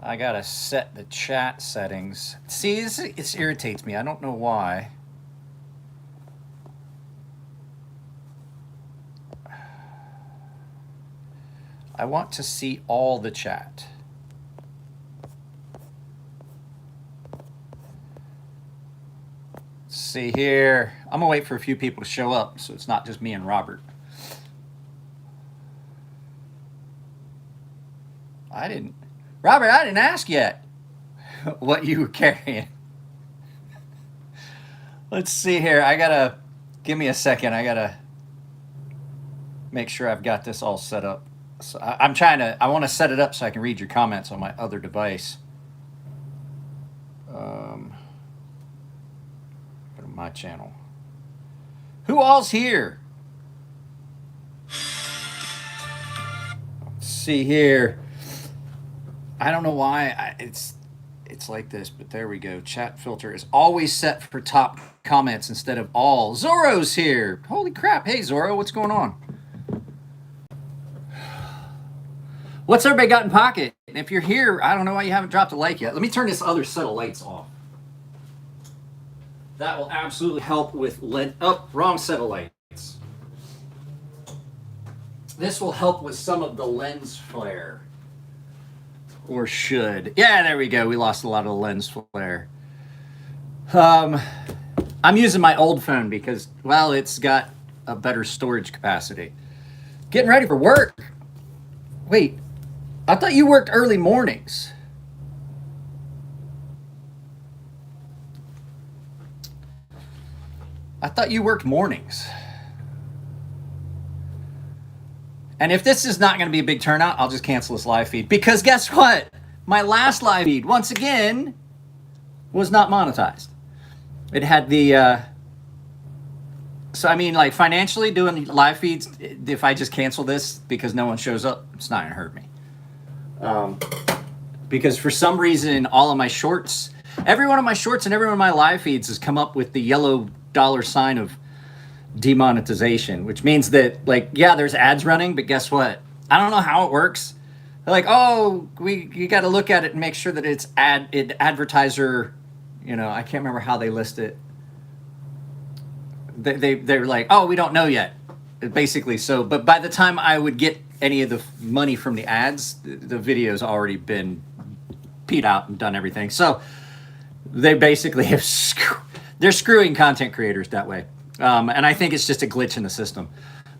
I gotta set the chat settings. See, this irritates me. I don't know why. I want to see all the chat. Let's see here. I'm gonna wait for a few people to show up so it's not just me and Robert. Robert, I didn't ask yet what you were carrying. Let's see here. Give me a second. I gotta make sure I've got this all set up. So I want to set it up so I can read your comments on my other device. Go to my channel. Who all's here? Let's see here. I don't know why it's like this, but there we go. Chat filter is always set for top comments instead of all. Zorro's here. Holy crap. Hey, Zorro, what's going on? What's everybody got in pocket? And if you're here, I don't know why you haven't dropped a like yet. Let me turn this other set of lights off. That will absolutely help with lens. Oh, wrong set of lights. This will help with some of the lens flare. Or should. Yeah, there we go. We lost a lot of the lens flare. I'm using my old phone because, well, it's got a better storage capacity. Getting ready for work. Wait, I thought you worked early mornings. I thought you worked mornings. And if this is not going to be a big turnout, I'll just cancel this live feed. Because guess what? My last live feed, once again, was not monetized. It had the... so, I mean, like, financially doing live feeds, if I just cancel this because no one shows up, it's not going to hurt me. Because for some reason, all of my shorts, every one of my shorts and every one of my live feeds has come up with the yellow $ of demonetization, which means that, like, yeah, there's ads running, but guess what? I don't know how it works. They're like, oh, you got to look at it and make sure that it's advertiser, you know, I can't remember how they list it. They're like, oh, we don't know yet, basically. So, but by the time I would get any of the money from the ads, the video's already been peed out and done everything. So they basically have they're screwing content creators that way. And I think it's just a glitch in the system.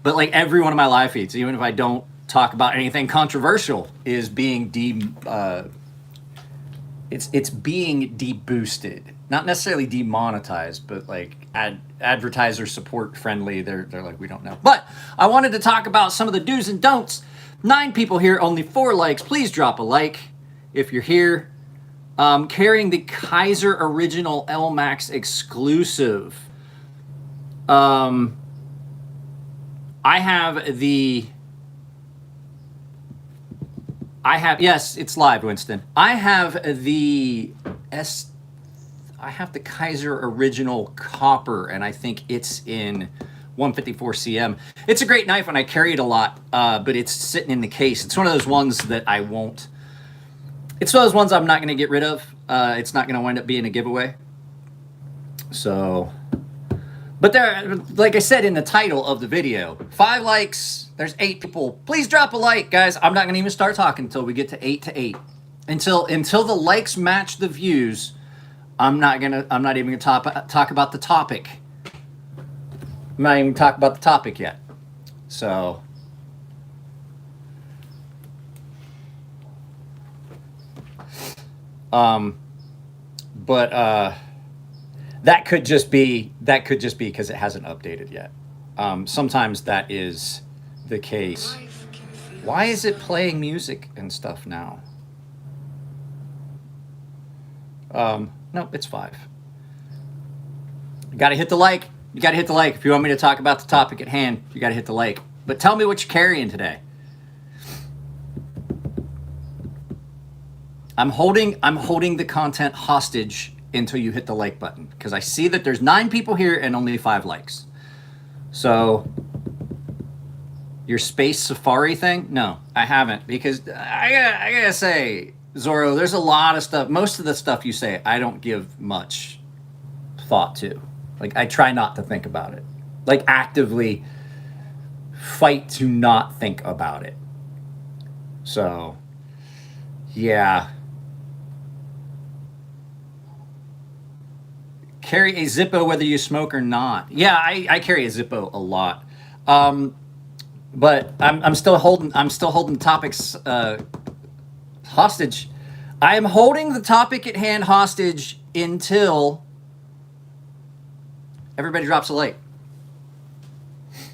But like every one of my live feeds, even if I don't talk about anything controversial, is being it's being deboosted. Not necessarily demonetized, but like advertiser support friendly. They're like, we don't know. But I wanted to talk about some of the do's and don'ts. 9 people here, only 4 likes. Please drop a like if you're here. Carrying the Kaiser Original L Max exclusive. Yes, it's live, Winston. I have the Kaiser Original Copper, and I think it's in 154 cm. It's a great knife, and I carry it a lot, but it's sitting in the case. It's one of those ones that I won't. It's one of those ones I'm not going to get rid of. It's not going to wind up being a giveaway. So, but there, like I said in the title of the video, 5 likes. There's 8 people. Please drop a like, guys. I'm not going to even start talking until we get to 8 to 8. Until the likes match the views, I'm not even going to talk about the topic. I'm not even talk about the topic yet. So, that could just be because it hasn't updated yet. Sometimes that is the case. Why is it playing music and stuff now? No, it's 5. You gotta hit the like. You gotta hit the like. If you want me to talk about the topic at hand, you gotta hit the like. But tell me what you're carrying today. I'm holding the content hostage until you hit the like button, because I see that there's 9 people here and only 5 likes. So your Space Safari thing? No, I haven't, because I gotta say, Zorro, there's a lot of stuff. Most of the stuff you say, I don't give much thought to. Like, I try not to think about it. Like, actively fight to not think about it. So, yeah. Carry a Zippo whether you smoke or not. Yeah, I carry a Zippo a lot. But I'm still holding topics hostage. I am holding the topic at hand hostage until everybody drops a like.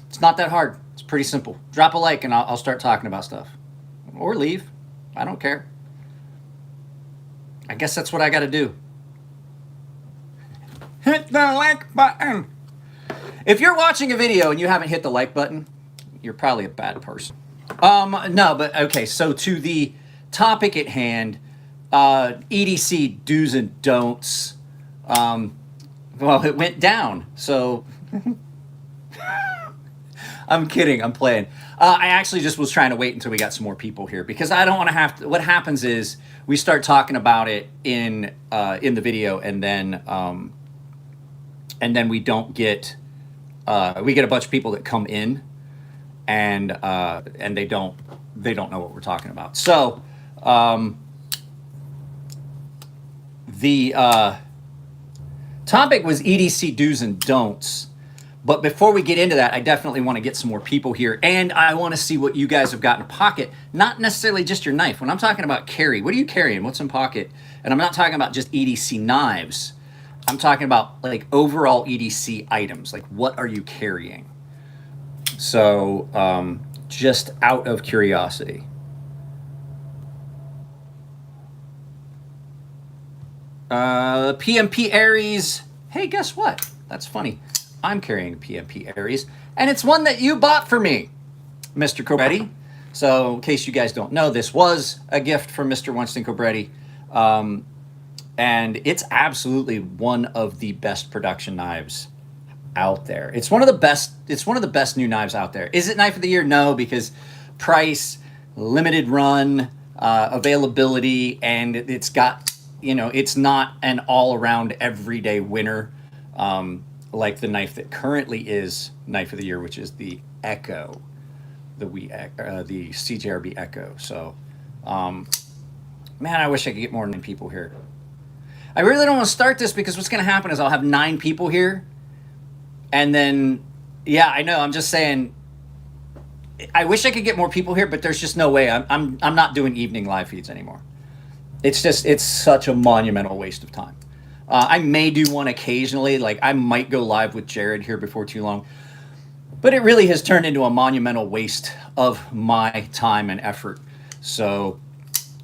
It's not that hard. It's pretty simple. Drop a like and I'll start talking about stuff. Or leave. I don't care. I guess that's what I got to do. Hit the like button. If you're watching a video and you haven't hit the like button, you're probably a bad person. No, but okay, so to the topic at hand, EDC do's and don'ts. Well, it went down, so I'm kidding, I'm playing. I actually just was trying to wait until we got some more people here because I don't want to have to. What happens is we start talking about it in the video, and then we don't get we get a bunch of people that come in, and they don't know what we're talking about. So the topic was EDC do's and don'ts. But before we get into that, I definitely want to get some more people here. And I want to see what you guys have got in pocket. Not necessarily just your knife. When I'm talking about carry, what are you carrying? What's in pocket? And I'm not talking about just EDC knives. I'm talking about like overall EDC items. Like, what are you carrying? So just out of curiosity. PMP Aries. Hey, guess what? That's funny. I'm carrying a PMP Aries, and it's one that you bought for me, Mr. Cobretti. So in case you guys don't know, this was a gift from Mr. Winston Cobretti, and it's absolutely one of the best production knives out there. It's one of the best. It's one of the best new knives out there. Is it knife of the year? No, because price, limited run, availability, and it's got, you know, it's not an all-around everyday winner. Like the knife that currently is knife of the year, which is the Echo, the CJRB Echo. So, man, I wish I could get more than people here. I really don't want to start this because what's going to happen is I'll have 9 people here, and then, yeah, I know. I'm just saying. I wish I could get more people here, but there's just no way. I'm not doing evening live feeds anymore. It's such a monumental waste of time. I may do one occasionally, like I might go live with Jared here before too long, but it really has turned into a monumental waste of my time and effort. So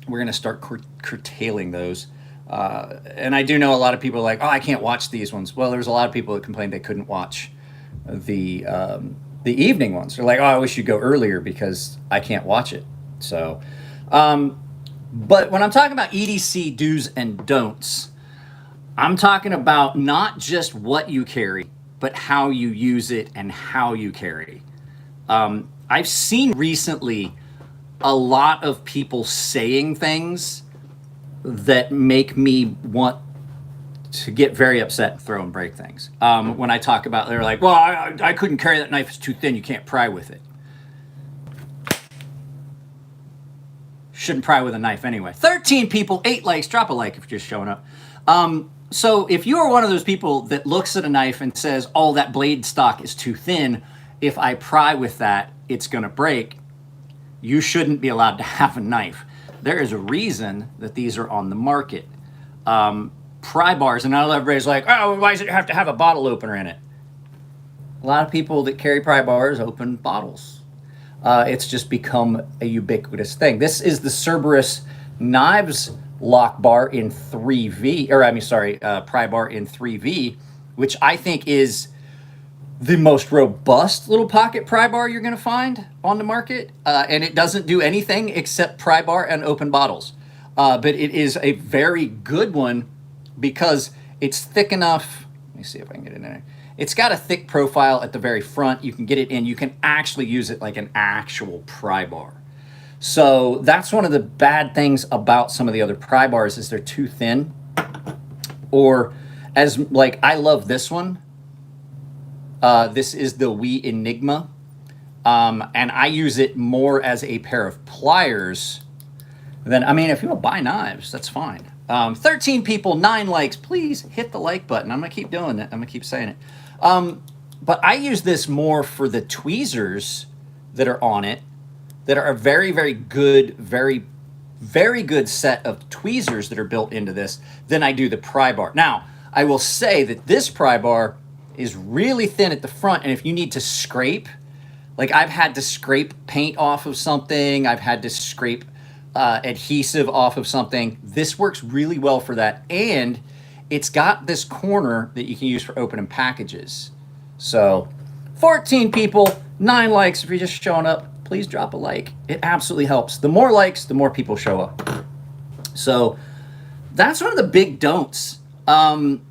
we're going to start curtailing those. And I do know a lot of people are like, oh, I can't watch these ones. Well, there's a lot of people that complained they couldn't watch the evening ones. They're like, oh, I wish you'd go earlier because I can't watch it. So, but when I'm talking about EDC do's and don'ts, I'm talking about not just what you carry, but how you use it and how you carry. I've seen recently a lot of people saying things that make me want to get very upset and throw and break things. When I talk about, they're like, well, I couldn't carry that knife, it's too thin, you can't pry with it. Shouldn't pry with a knife anyway. 13 people, 8 likes, drop a like if you're just showing up. So if you are one of those people that looks at a knife and says, oh, that blade stock is too thin, if I pry with that, it's going to break, you shouldn't be allowed to have a knife. There is a reason that these are on the market. Pry bars, and now everybody's like, oh, why does it have to have a bottle opener in it? A lot of people that carry pry bars open bottles. It's just become a ubiquitous thing. This is the Cerberus Knives lock bar in 3V, pry bar in 3V, which I think is the most robust little pocket pry bar you're going to find on the market. And it doesn't do anything except pry bar and open bottles. But it is a very good one because it's thick enough. Let me see if I can get it in there. It's got a thick profile at the very front. You can get it in. You can actually use it like an actual pry bar. So that's one of the bad things about some of the other pry bars is they're too thin. Or as like, I love this one. This is the Wii Enigma. And I use it more as a pair of pliers than, I mean, if you want to buy knives, that's fine. 13 people, 9 likes. Please hit the like button. I'm going to keep doing it. I'm going to keep saying it. But I use this more for the tweezers that are on it, that are a very, very good, very, very good set of tweezers that are built into this than I do the pry bar. Now, I will say that this pry bar is really thin at the front, and if you need to scrape, like I've had to scrape paint off of something, I've had to scrape adhesive off of something, this works really well for that. And it's got this corner that you can use for opening packages. So 14 people, 9 likes. If you're just showing up, please drop a like. It absolutely helps. The more likes, the more people show up. So that's one of the big don'ts. Metal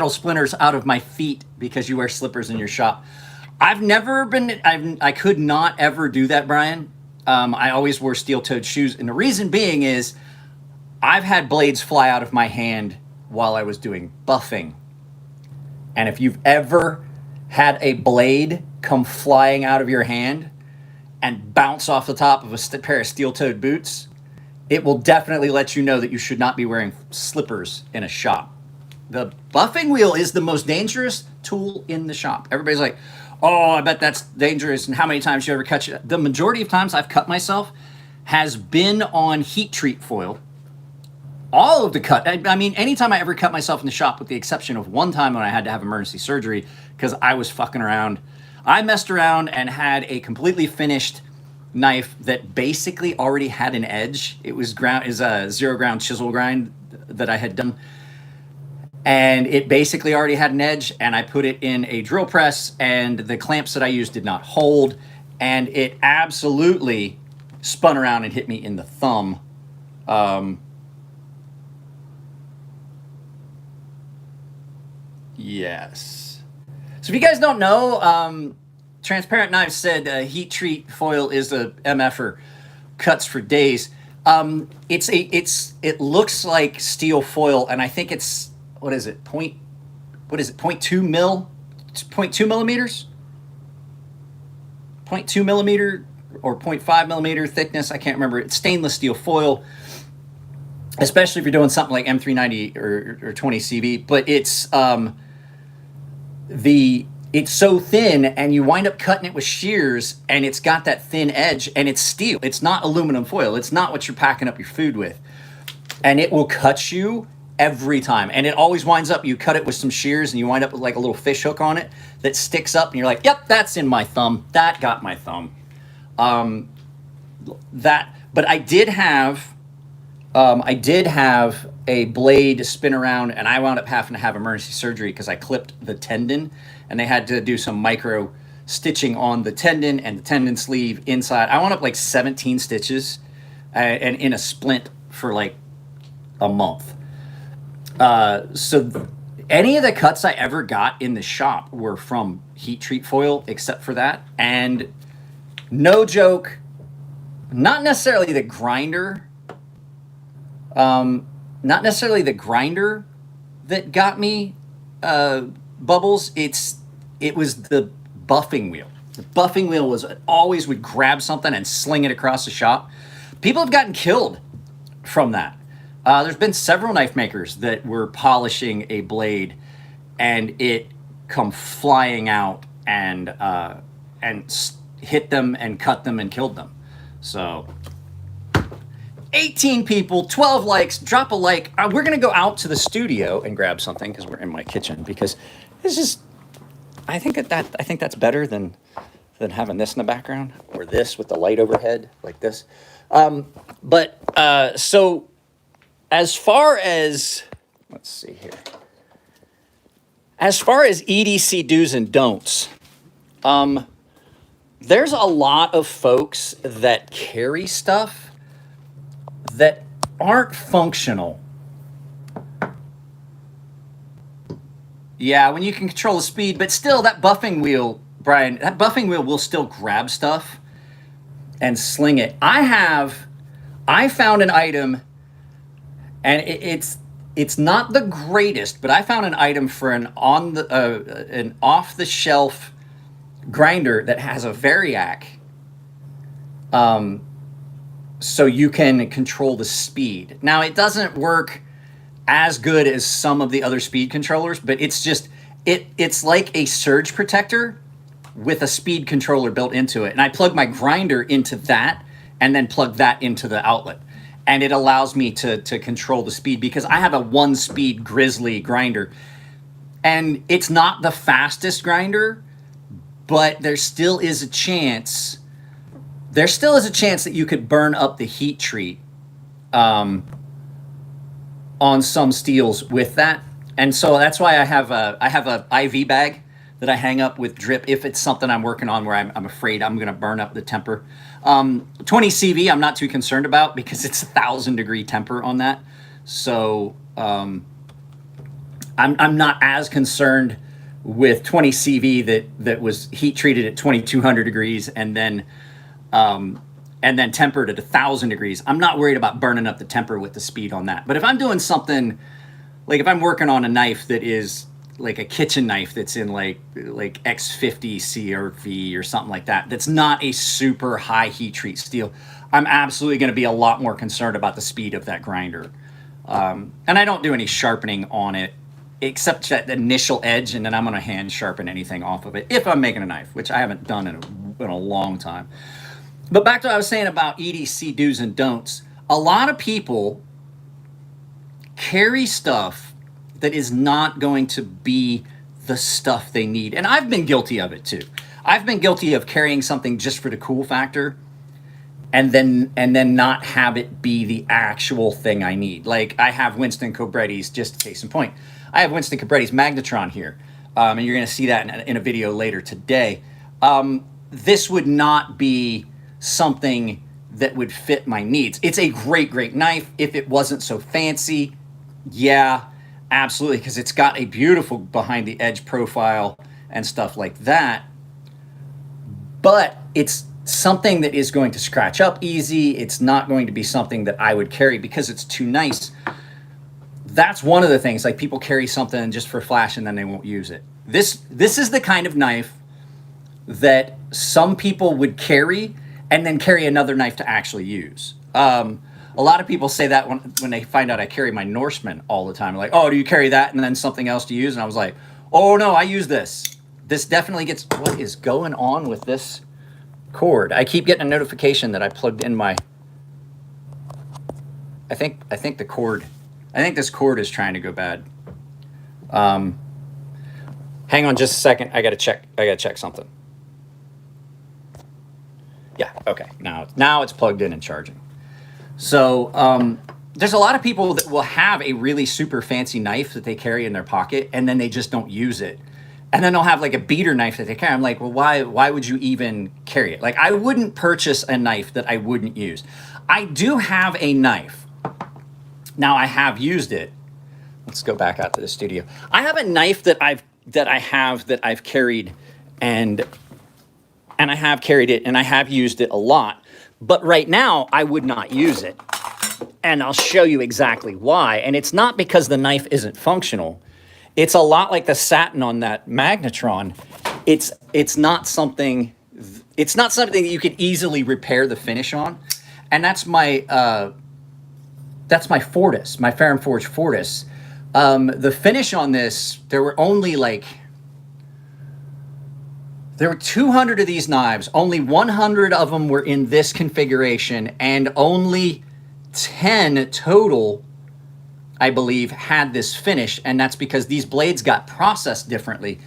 splinters out of my feet because you wear slippers in your shop. I've never been, I could not ever do that, Brian. I always wore steel-toed shoes. And the reason being is I've had blades fly out of my hand while I was doing buffing. And if you've ever had a blade come flying out of your hand and bounce off the top of a pair of steel-toed boots, it will definitely let you know that you should not be wearing slippers in a shop. The buffing wheel is the most dangerous tool in the shop. Everybody's like, oh, I bet that's dangerous, and how many times you ever cut you? The majority of times I've cut myself has been on heat treat foil. All of the cut, I mean, anytime I ever cut myself in the shop, with the exception of one time when I had to have emergency surgery because I was fucking around. I messed around and had a completely finished knife that basically already had an edge. It was a 0 ground chisel grind that I had done. And it basically already had an edge, and I put it in a drill press, and the clamps that I used did not hold, and it absolutely spun around and hit me in the thumb. Yes. So if you guys don't know, Transparent Knives said heat treat foil is a MFer, cuts for days. It looks like steel foil, and I think it's, what is it? 0.2 mil? 0.2 millimeters? 0.2 millimeter or 0.5 millimeter thickness. I can't remember. It's stainless steel foil, especially if you're doing something like M390 or 20 CV. But it's so thin, and you wind up cutting it with shears, and it's got that thin edge, and it's steel. It's not aluminum foil. It's not what you're packing up your food with. And it will cut you every time. And it always winds up, you cut it with some shears and you wind up with like a little fish hook on it that sticks up, and you're like, yep, that's in my thumb. That got my thumb. But I did have a blade spin around, and I wound up having to have emergency surgery because I clipped the tendon, and they had to do some micro stitching on the tendon and the tendon sleeve inside. I wound up like 17 stitches and in a splint for like a month. So any of the cuts I ever got in the shop were from heat treat foil, except for that. And no joke, not necessarily the grinder, that got me bubbles. It was the buffing wheel. The buffing wheel was always would grab something and sling it across the shop. People have gotten killed from that. There's been several knife makers that were polishing a blade, and it come flying out and hit them and cut them and killed them. So 18 people, 12 likes, drop a like. We're going to go out to the studio and grab something because we're in my kitchen, because this is, I think that's better than having this in the background, or this with the light overhead like this. So as far as, let's see here. As far as EDC do's and don'ts, there's a lot of folks that carry stuff that aren't functional. Yeah, when you can control the speed, but still that buffing wheel, Brian, that buffing wheel will still grab stuff and sling it. I found an item, and it's not the greatest, but I found an item for an off the shelf grinder that has a variac, so you can control the speed. Now, it doesn't work as good as some of the other speed controllers, but it's like a surge protector with a speed controller built into it. And I plug my grinder into that and then plug that into the outlet. And it allows me to control the speed, because I have a 1-speed Grizzly grinder. And it's not the fastest grinder, but there still is a chance that you could burn up the heat treat on some steels with that. And so that's why I have a IV bag that I hang up with drip if it's something I'm working on where I'm afraid I'm going to burn up the temper. 20 CV I'm not too concerned about, because it's 1,000-degree temper on that. So I'm not as concerned with 20 CV that was heat treated at 2,200 degrees and then tempered at 1,000 degrees. I'm not worried about burning up the temper with the speed on that. But if I'm doing something, like if I'm working on a knife that is like a kitchen knife that's in like X50 CRV or something like that, that's not a super high heat treat steel, I'm absolutely going to be a lot more concerned about the speed of that grinder. And I don't do any sharpening on it, except that initial edge, and then I'm going to hand sharpen anything off of it if I'm making a knife, which I haven't done in a long time. But back to what I was saying about EDC do's and don'ts. A lot of people carry stuff that is not going to be the stuff they need. And I've been guilty of it too. I've been guilty of carrying something just for the cool factor and then not have it be the actual thing I need. Like I have Winston Cobretti's, just case in point. I have Winston Cobretti's Magnetron here. And you're going to see that in a video later today. This would not be something that would fit my needs. It's a great knife. If it wasn't so fancy, yeah, absolutely, because it's got a beautiful behind the edge profile and stuff like that. But it's something that is going to scratch up easy. It's not going to be something that I would carry because it's too nice. That's one of the things, like people carry something just for flash and then they won't use it. This is the kind of knife that some people would carry and then carry another knife to actually use. A lot of people say that when they find out I carry my Norseman all the time. Like, oh, do you carry that and then something else to use? And I was like, oh no, I use this. This definitely gets, what is going on with this cord? I keep getting a notification that I plugged in my, I think this cord is trying to go bad. Hang on just a second. I gotta check something. Yeah, okay, now it's plugged in and charging. So there's a lot of people that will have a really super fancy knife that they carry in their pocket and then they just don't use it. And then they'll have like a beater knife that they carry. I'm like, well, why would you even carry it? Like, I wouldn't purchase a knife that I wouldn't use. I do have a knife. Now I have used it. Let's go back out to the studio. I have a knife that I've carried and I have carried it and I have used it a lot. But right now, I would not use it. And I'll show you exactly why. And it's not because the knife isn't functional. It's a lot like the satin on that Magnetron. It's not something that you could easily repair the finish on. And that's my Fortis, my Ferrum Forge Fortis. The finish on this, there were 200 of these knives. Only 100 of them were in this configuration, and only 10 total, I believe, had this finish. And that's because these blades got processed differently.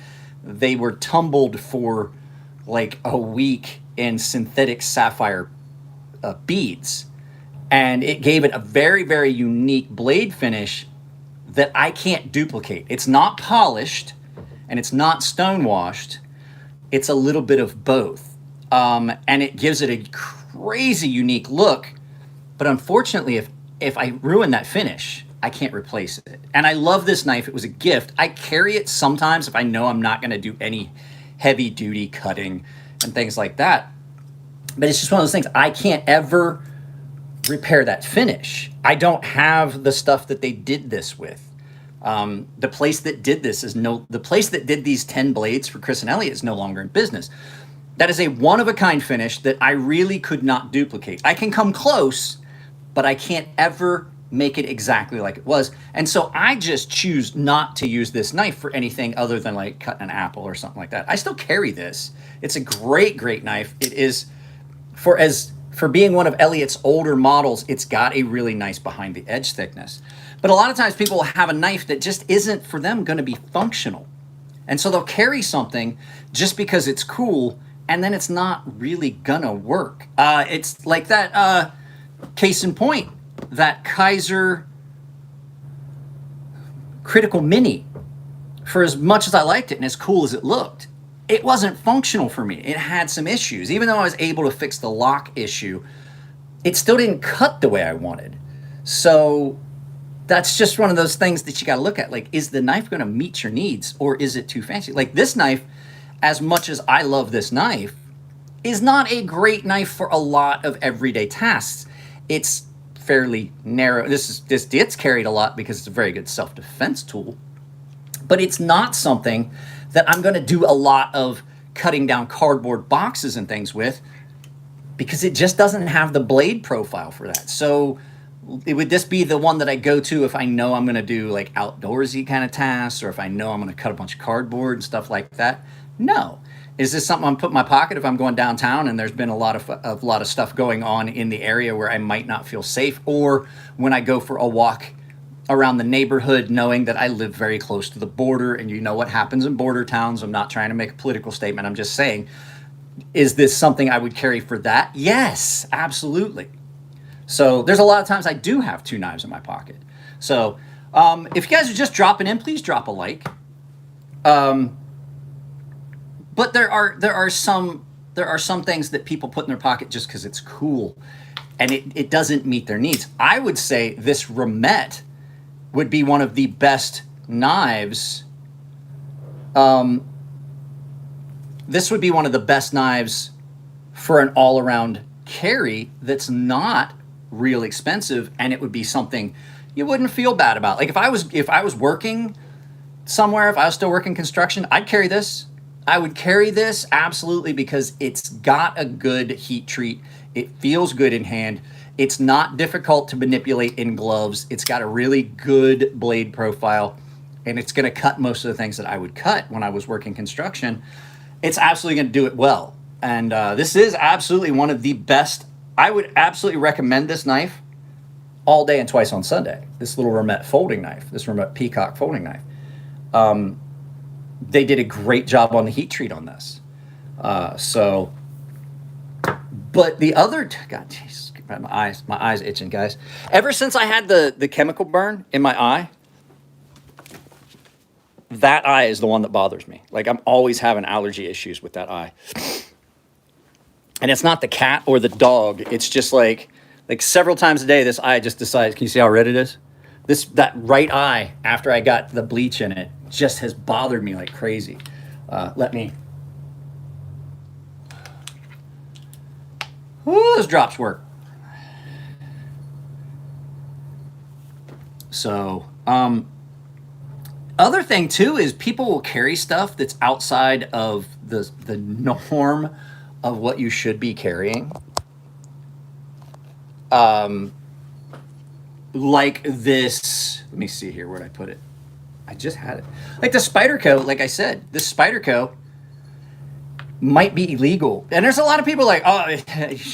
They were tumbled for like a week in synthetic sapphire beads. And it gave it a very, very unique blade finish that I can't duplicate. It's not polished and it's not stonewashed. It's a little bit of both. And it gives it a crazy unique look. But unfortunately, if I ruin that finish, I can't replace it. And I love this knife. It was a gift. I carry it sometimes if I know I'm not going to do any heavy duty cutting and things like that. But it's just one of those things. I can't ever repair that finish. I don't have the stuff that they did this with. The place that did this the place that did these 10 blades for Chris and Elliot is no longer in business. That is a one-of-a-kind finish that I really could not duplicate. I can come close, but I can't ever make it exactly like it was. And so I just choose not to use this knife for anything other than like cut an apple or something like that. I still carry this. It's a great, great knife. It is, for being one of Elliot's older models, it's got a really nice behind the edge thickness. But a lot of times people will have a knife that just isn't for them going to be functional. And so they'll carry something just because it's cool, and then it's not really gonna work. It's like that, case in point, that Kaiser Critical Mini. For as much as I liked it and as cool as it looked, it wasn't functional for me. It had some issues. Even though I was able to fix the lock issue, it still didn't cut the way I wanted. So that's just one of those things that you got to look at. Like, is the knife going to meet your needs, or is it too fancy? Like this knife, as much as I love this knife, is not a great knife for a lot of everyday tasks. It's fairly narrow. This gets carried a lot because it's a very good self-defense tool, but it's not something that I'm going to do a lot of cutting down cardboard boxes and things with, because it just doesn't have the blade profile for that. So would this be the one that I go to if I know I'm going to do like outdoorsy kind of tasks, or if I know I'm going to cut a bunch of cardboard and stuff like that? No. Is this something I'm putting in my pocket if I'm going downtown and there's been a lot of stuff going on in the area where I might not feel safe, or when I go for a walk around the neighborhood knowing that I live very close to the border, and you know what happens in border towns? I'm not trying to make a political statement. I'm just saying, is this something I would carry for that? Yes, absolutely. So there's a lot of times I do have two knives in my pocket. So if you guys are just dropping in, please drop a like. But there are some things that people put in their pocket just because it's cool, and it doesn't meet their needs. I would say this Remette would be one of the best knives. This would be one of the best knives for an all-around carry that's not real expensive, and it would be something you wouldn't feel bad about. Like if I was working somewhere, if I was still working construction, I'd carry this. I would carry this absolutely, because it's got a good heat treat. It feels good in hand. It's not difficult to manipulate in gloves. It's got a really good blade profile, and it's going to cut most of the things that I would cut when I was working construction. It's absolutely going to do it well. And this is absolutely one of the best. I would absolutely recommend this knife all day and twice on Sunday. This little Remette folding knife, this Remette Peacock folding knife. They did a great job on the heat treat on this. But the other, God, jeez, my eyes itching, guys. Ever since I had the chemical burn in my eye, that eye is the one that bothers me. Like, I'm always having allergy issues with that eye. And it's not the cat or the dog. It's just like several times a day, this eye just decides, can you see how red it is? That right eye, after I got the bleach in it, just has bothered me like crazy. Those drops work. So, other thing too is people will carry stuff that's outside of the norm of what you should be carrying. Like this, let me see here, where'd I put it? I just had it. Like the Spyderco, like I said, this Spyderco might be illegal. And there's a lot of people like, oh,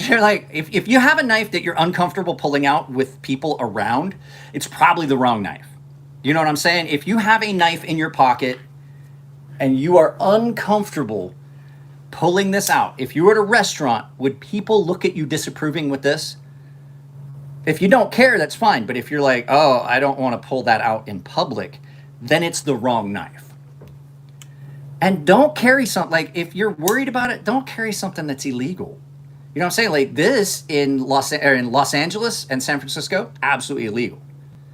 you're like, if you have a knife that you're uncomfortable pulling out with people around, it's probably the wrong knife. You know what I'm saying? If you have a knife in your pocket and you are uncomfortable pulling this out, if you were at a restaurant, would people look at you disapproving with this? If you don't care, that's fine. But if you're like, oh, I don't want to pull that out in public, then it's the wrong knife. And don't carry something, like if you're worried about it, don't carry something that's illegal. You know what I'm saying? Like this in Los Angeles and San Francisco, absolutely illegal.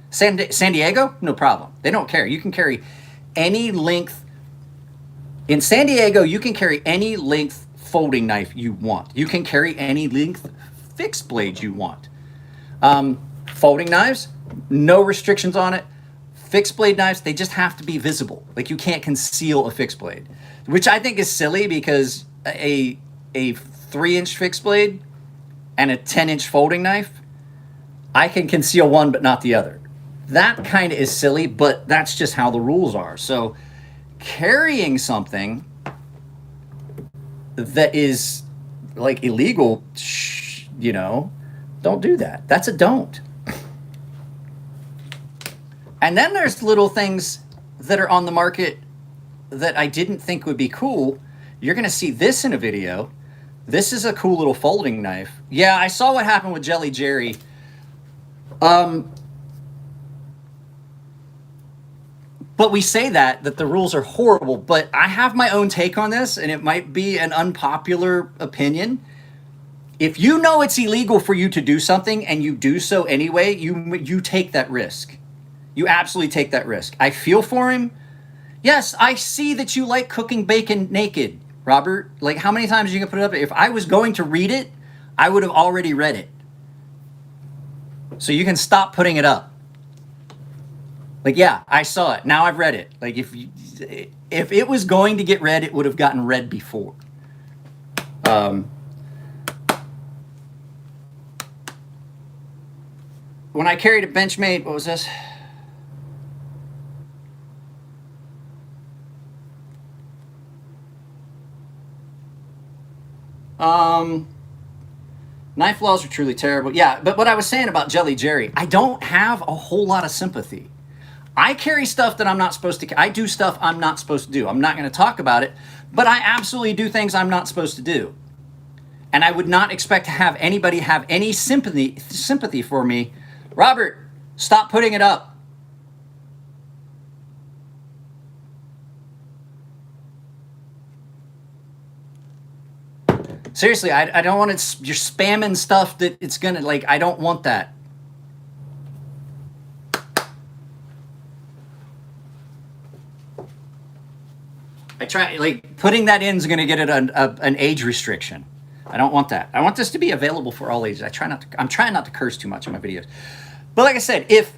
San Diego, no problem. They don't care. You can carry any length In San Diego, you can carry any length folding knife you want. You can carry any length fixed blade you want. Folding knives, no restrictions on it. Fixed blade knives, they just have to be visible. Like, you can't conceal a fixed blade, which I think is silly, because a 3-inch fixed blade and a 10-inch folding knife, I can conceal one but not the other. That kind of is silly, but that's just how the rules are. So carrying something that is like illegal, you know, don't do that. That's a don't. And then there's little things that are on the market that I didn't think would be cool. You're going to see this in a video. This is a cool little folding knife. Yeah, I saw what happened with Jelly Jerry. But we say that the rules are horrible, but I have my own take on this, and it might be an unpopular opinion. If you know it's illegal for you to do something and you do so anyway, you take that risk. You absolutely take that risk. I feel for him. Yes, I see that you like cooking bacon naked, Robert. Like, how many times are you going to put it up? If I was going to read it, I would have already read it. So you can stop putting it up. Like, yeah, I saw it. Now I've read it. Like, if it was going to get read, it would have gotten read before. When I carried a Benchmade, what was this? Knife laws are truly terrible. Yeah, but what I was saying about Jelly Jerry, I don't have a whole lot of sympathy. I carry stuff that I'm not supposed to. I do stuff I'm not supposed to do. I'm not going to talk about it, but I absolutely do things I'm not supposed to do. And I would not expect to have anybody have any sympathy for me. Robert, stop putting it up. Seriously, I don't want it. You're spamming stuff that it's gonna, like, I don't want that. I try, like, putting that in is gonna get it an age restriction. I don't want that. I want this to be available for all ages. I'm trying not to curse too much in my videos. But like I said, if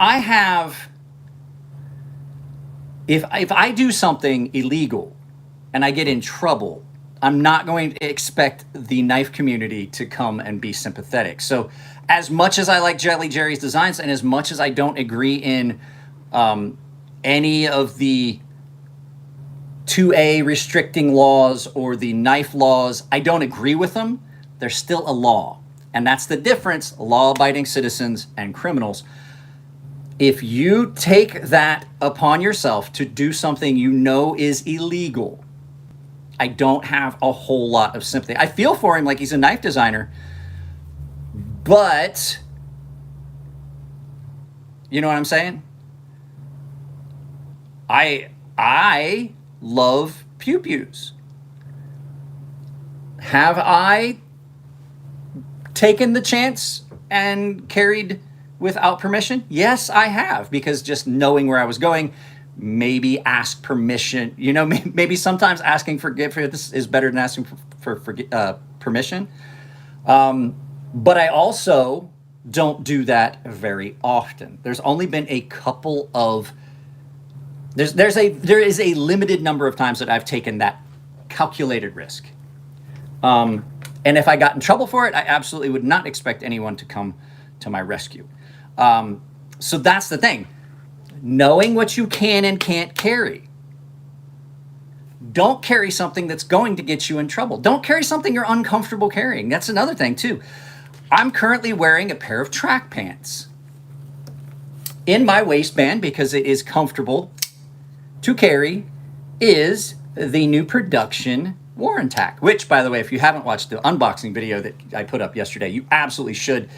I do something illegal and I get in trouble, I'm not going to expect the knife community to come and be sympathetic. So as much as I like Jelly Jerry's designs, and as much as I don't agree in any of the 2A restricting laws or the knife laws, I don't agree with them. There's still a law. And that's the difference, law-abiding citizens and criminals. If you take that upon yourself to do something you know is illegal, I don't have a whole lot of sympathy. I feel for him, like, he's a knife designer, but you know what I'm saying? I love pew-pews. Have I taken the chance and carried without permission? Yes, I have, because just knowing where I was going, maybe ask permission. You know, maybe sometimes asking for forgiveness is better than asking for permission. But I also don't do that very often. There's only been a couple of there is a limited number of times that I've taken that calculated risk. And if I got in trouble for it, I absolutely would not expect anyone to come to my rescue. So that's the thing. Knowing what you can and can't carry. Don't carry something that's going to get you in trouble. Don't carry something you're uncomfortable carrying. That's another thing too. I'm currently wearing a pair of track pants in my waistband because it is comfortable to carry is the new production Warrentac, which, by the way, if you haven't watched the unboxing video that I put up yesterday, you absolutely should.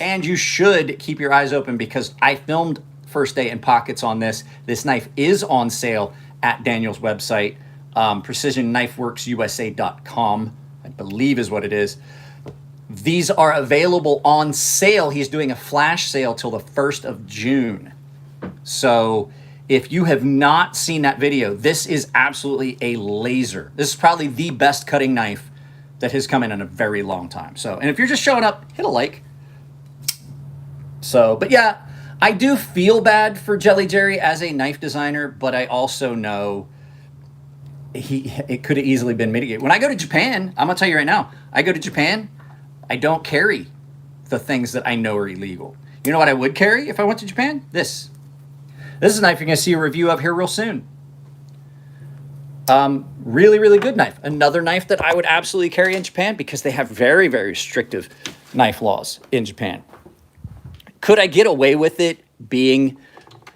And you should keep your eyes open because I filmed first day in pockets on this. This knife is on sale at Daniel's website, precisionknifeworksusa.com, I believe is what it is. These are available on sale. He's doing a flash sale till the 1st of June. So If you have not seen that video, this is absolutely a laser. This is probably the best cutting knife that has come in a very long time. So, and if you're just showing up, hit a like. So, but yeah, I do feel bad for Jelly Jerry as a knife designer, but I also know it could have easily been mitigated. When I go to Japan, I'm gonna tell you right now, I go to Japan, I don't carry the things that I know are illegal. You know what I would carry if I went to Japan? This. This is a knife you're going to see a review of here real soon. Really, really good knife. Another knife that I would absolutely carry in Japan because they have very, very restrictive knife laws in Japan. Could I get away with it being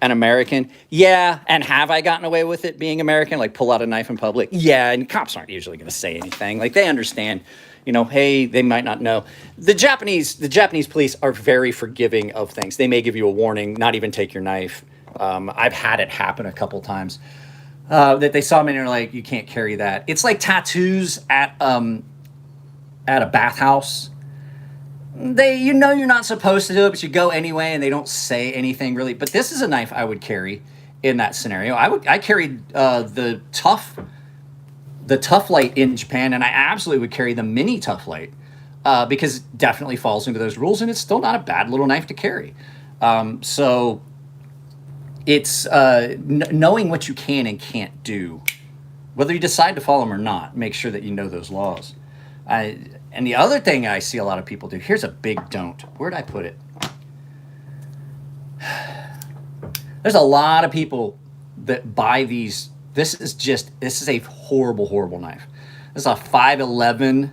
an American? Yeah. And have I gotten away with it being American? Like pull out a knife in public? Yeah. And cops aren't usually going to say anything. Like they understand, you know, hey, they might not know. The Japanese police are very forgiving of things. They may give you a warning, not even take your knife. I've had it happen a couple times that they saw me and they're like, you can't carry that. It's like tattoos at a bathhouse. You know you're not supposed to do it, but you go anyway and they don't say anything really. But this is a knife I would carry in that scenario. I carried the tough light in Japan, and I absolutely would carry the mini tough light because it definitely falls into those rules, and it's still not a bad little knife to carry. So it's knowing what you can and can't do, whether you decide to follow them or not. Make sure that you know those laws. And the other thing I see a lot of people do, here's a big don't. Where'd I put it? There's a lot of people that buy these. This is a horrible, horrible knife. This is a 511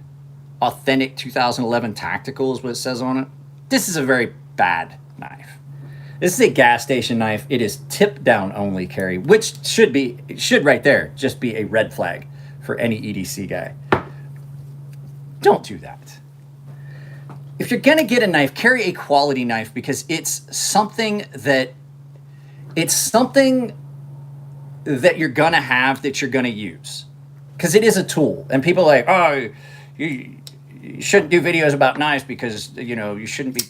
authentic 2011 tactical is what it says on it. This is a very bad knife. This is a gas station knife. It is tip down only carry, which should right there just be a red flag for any EDC guy. Don't do that. If you're gonna get a knife, carry a quality knife because it's something that you're gonna have, that you're gonna use. Because it is a tool. And people are like, oh, you shouldn't do videos about knives because, you know, you shouldn't be,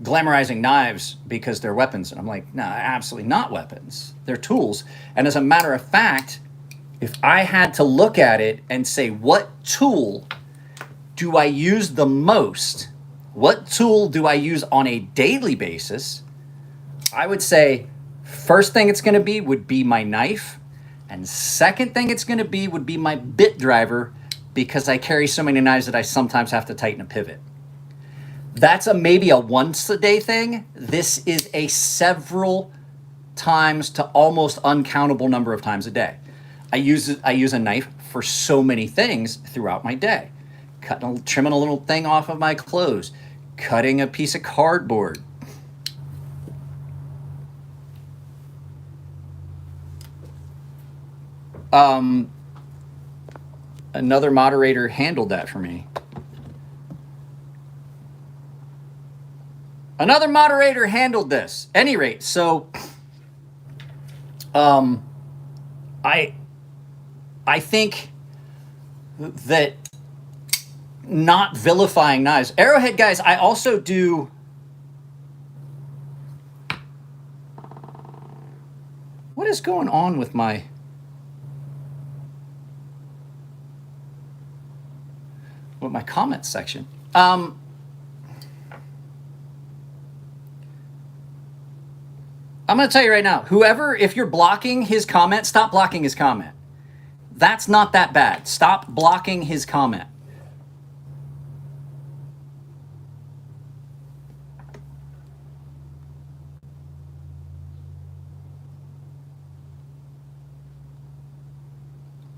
glamorizing knives because they're weapons. And I'm like, no, absolutely not weapons. They're tools. And as a matter of fact, if I had to look at it and say, what tool do I use the most? What tool do I use on a daily basis? I would say first thing it's going to be would be my knife. And second thing it's going to be would be my bit driver because I carry so many knives that I sometimes have to tighten a pivot. That's maybe a once a day thing. This is a several times to almost uncountable number of times a day. I use a knife for so many things throughout my day. Trimming a little thing off of my clothes, cutting a piece of cardboard. Another moderator handled that for me. Another moderator handled this. Any rate, so I think that not vilifying knives. Arrowhead guys, I also do. What is going on with my comments section? I'm going to tell you right now, if you're blocking his comment, stop blocking his comment. That's not that bad. Stop blocking his comment.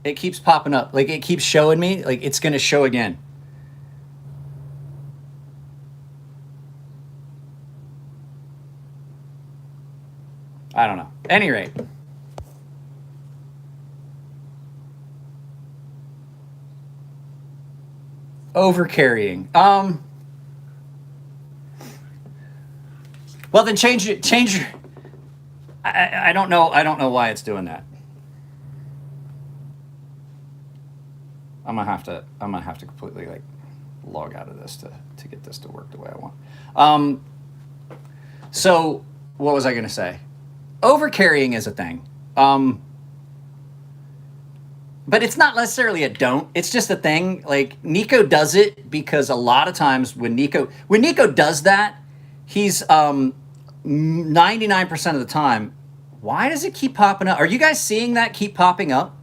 It keeps popping up. Like, it keeps showing me. Like, it's going to show again. I don't know. Any rate. Overcarrying. Well, then change your. I don't know. I don't know why it's doing that. I'm gonna have to completely like log out of this to get this to work the way I want. So what was I gonna say? over carrying is a thing. But it's not necessarily a don't. It's just a thing. Like Nico does it because a lot of times when Nico does that, he's 99% of the time. Why does it keep popping up? Are you guys seeing that keep popping up?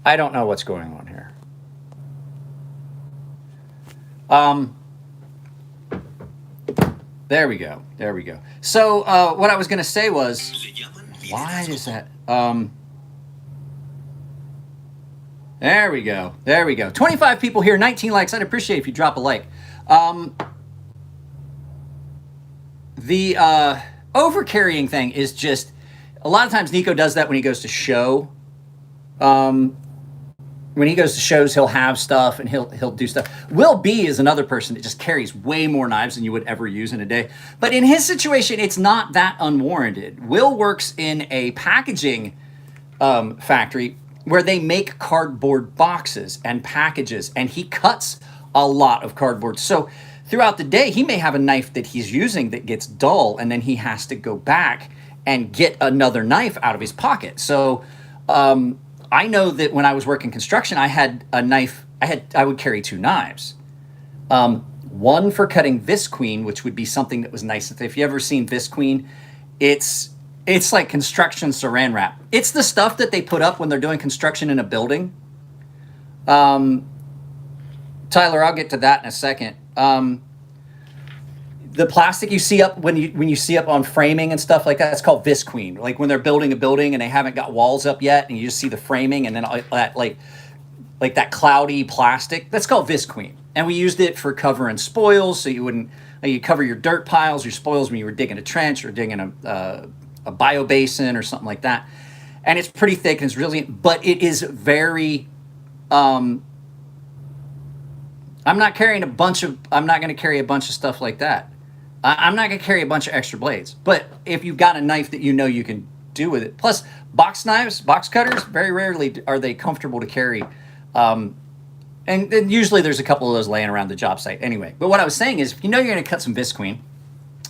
I don't know what's going on here. There we go. There we go. So what I was going to say was, why is that? There we go. There we go. 25 people here, 19 likes. I'd appreciate if you drop a like. The overcarrying thing is just, a lot of times Nico does that when he goes to show. When he goes to shows, he'll have stuff and he'll do stuff. Will B is another person that just carries way more knives than you would ever use in a day. But in his situation, it's not that unwarranted. Will works in a packaging factory where they make cardboard boxes and packages, and he cuts a lot of cardboard. So throughout the day, he may have a knife that he's using that gets dull, and then he has to go back and get another knife out of his pocket. So I know that when I was working construction, I had a knife. I would carry two knives. One for cutting visqueen, which would be something that was nice. If you ever seen visqueen, it's like construction saran wrap. It's the stuff that they put up when they're doing construction in a building. Tyler, I'll get to that in a second. The plastic you see up when you see up on framing and stuff like that, it's called visqueen. Like when they're building a building and they haven't got walls up yet, and you just see the framing and then that like that cloudy plastic, that's called visqueen. And we used it for covering spoils, so you wouldn't, you cover your dirt piles, your spoils when you were digging a trench or digging a bio basin or something like that. And it's pretty thick and it's really, but it is very. I'm not going to carry a bunch of stuff like that. I'm not going to carry a bunch of extra blades. But if you've got a knife that you know you can do with it. Plus, box knives, box cutters, very rarely are they comfortable to carry. And usually there's a couple of those laying around the job site anyway. But what I was saying is, if you know you're going to cut some visqueen,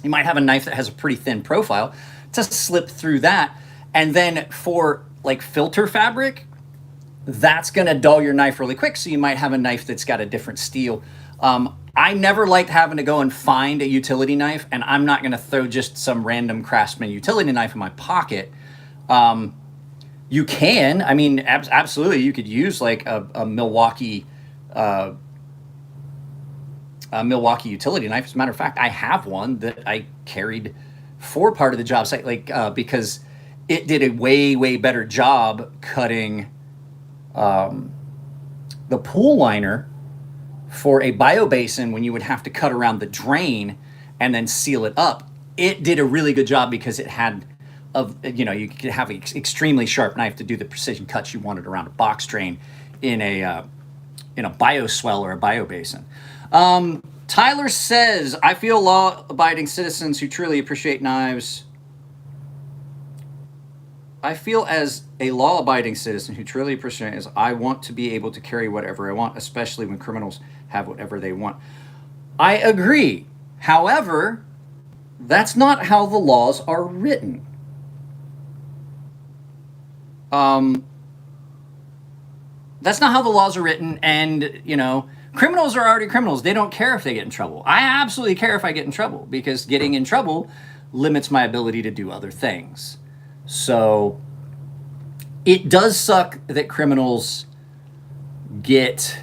you might have a knife that has a pretty thin profile, to slip through that. And then for like filter fabric, that's going to dull your knife really quick. So you might have a knife that's got a different steel. I never liked having to go and find a utility knife, and I'm not going to throw just some random Craftsman utility knife in my pocket. You can, I mean, absolutely, you could use like a Milwaukee utility knife. As a matter of fact, I have one that I carried for part of the job site, like because it did a way better job cutting the pool liner for a bio basin when you would have to cut around the drain and then seal it up. It did a really good job because it had, you could have an extremely sharp knife to do the precision cuts you wanted around a box drain in a bio swell or a bio basin. Tyler says, I feel law-abiding citizens who truly appreciate knives. I feel as a law-abiding citizen who truly appreciates, I want to be able to carry whatever I want, especially when criminals have whatever they want. I agree. However, that's not how the laws are written. That's not how the laws are written, and, criminals are already criminals. They don't care if they get in trouble. I absolutely care if I get in trouble, because getting in trouble limits my ability to do other things. So it does suck that criminals get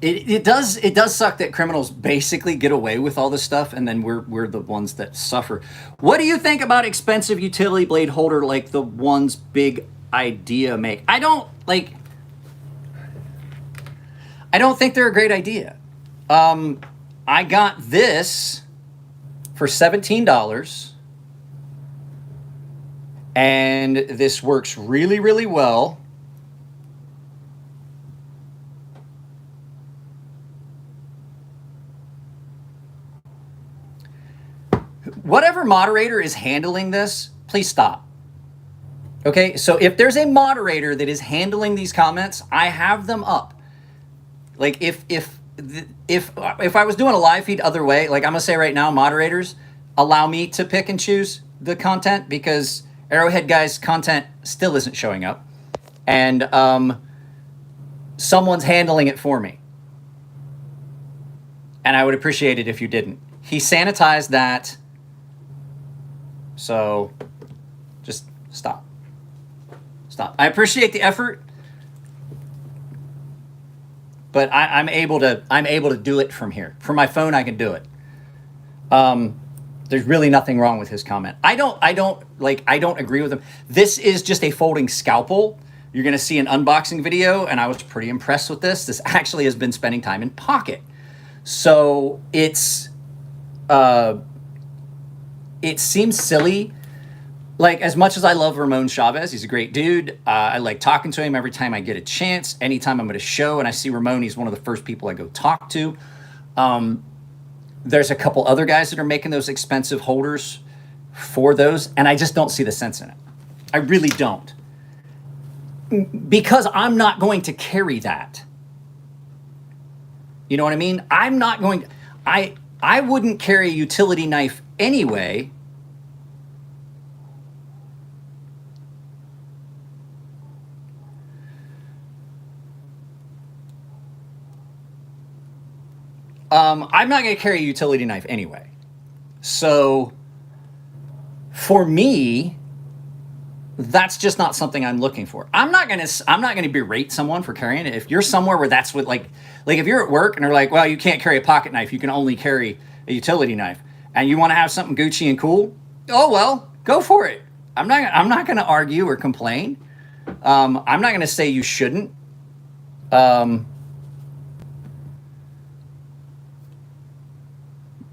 it does suck that criminals basically get away with all this stuff, and then we're the ones that suffer. What do you think about expensive utility blade holder like the ones Big Idea make? I don't think they're a great idea. I got this for $17, and this works really, really well. whatever moderator is handling this, please stop. Okay, so if there's a moderator that is handling these comments, I have them up. Like if I was doing a live feed other way, like I'm gonna say right now, moderators, allow me to pick and choose the content, because Arrowhead Guy's content still isn't showing up, and someone's handling it for me. And I would appreciate it if you didn't. He sanitized that, so just stop. Stop. I appreciate the effort, but I'm able to do it from here. From my phone, I can do it. There's really nothing wrong with his comment. I don't agree with him. This is just a folding scalpel. You're going to see an unboxing video, and I was pretty impressed with this. This actually has been spending time in pocket. So it seems silly. Like, as much as I love Ramon Chavez, he's a great dude. I like talking to him every time I get a chance. Anytime I'm at a show and I see Ramon, he's one of the first people I go talk to. There's a couple other guys that are making those expensive holders for those, and I just don't see the sense in it. I really don't. Because I'm not going to carry that. You know what I mean? I'm not going to, I wouldn't carry a utility knife anyway. I'm not going to carry a utility knife anyway. So for me, that's just not something I'm looking for. I'm not going to berate someone for carrying it. If you're somewhere where that's what, like if you're at work and they're like, well, you can't carry a pocket knife, you can only carry a utility knife, and you want to have something Gucci and cool, oh well, go for it. I'm not going to argue or complain. I'm not going to say you shouldn't.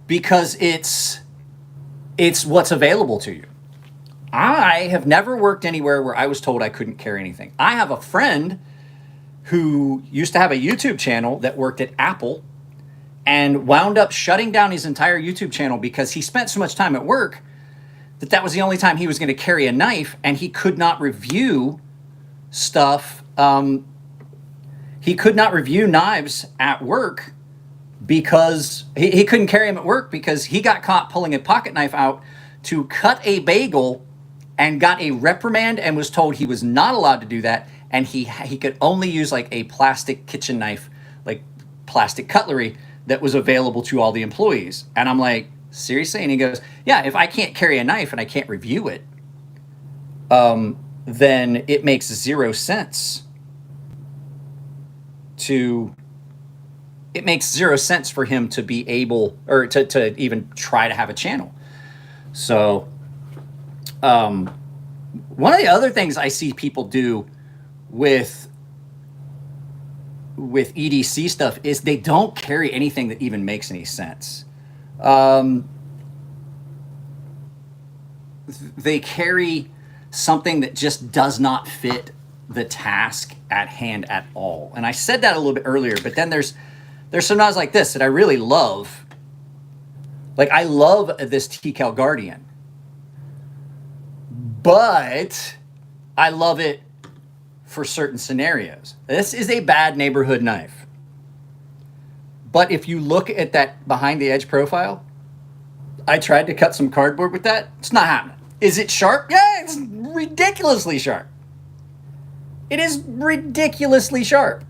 Because it's what's available to you. I have never worked anywhere where I was told I couldn't carry anything. I have a friend who used to have a YouTube channel that worked at Apple and wound up shutting down his entire YouTube channel because he spent so much time at work that was the only time he was going to carry a knife, and he could not review stuff. He could not review knives at work because he couldn't carry them at work because he got caught pulling a pocket knife out to cut a bagel and got a reprimand and was told he was not allowed to do that, and he could only use like a plastic kitchen knife, like plastic cutlery that was available to all the employees. And I'm like, seriously? And he goes, yeah, if I can't carry a knife and I can't review it, then it makes 0 sense for him to be able, or to even try to have a channel. So one of the other things I see people do with EDC stuff is they don't carry anything that even makes any sense. They carry something that just does not fit the task at hand at all. And I said that a little bit earlier, but then there's some knives like this that I really love. Like, I love this TCal Guardian, but I love it for certain scenarios. This is a bad neighborhood knife. But if you look at that behind the edge profile, I tried to cut some cardboard with that. It's not happening. Is it sharp? Yeah, it's ridiculously sharp. It is ridiculously sharp.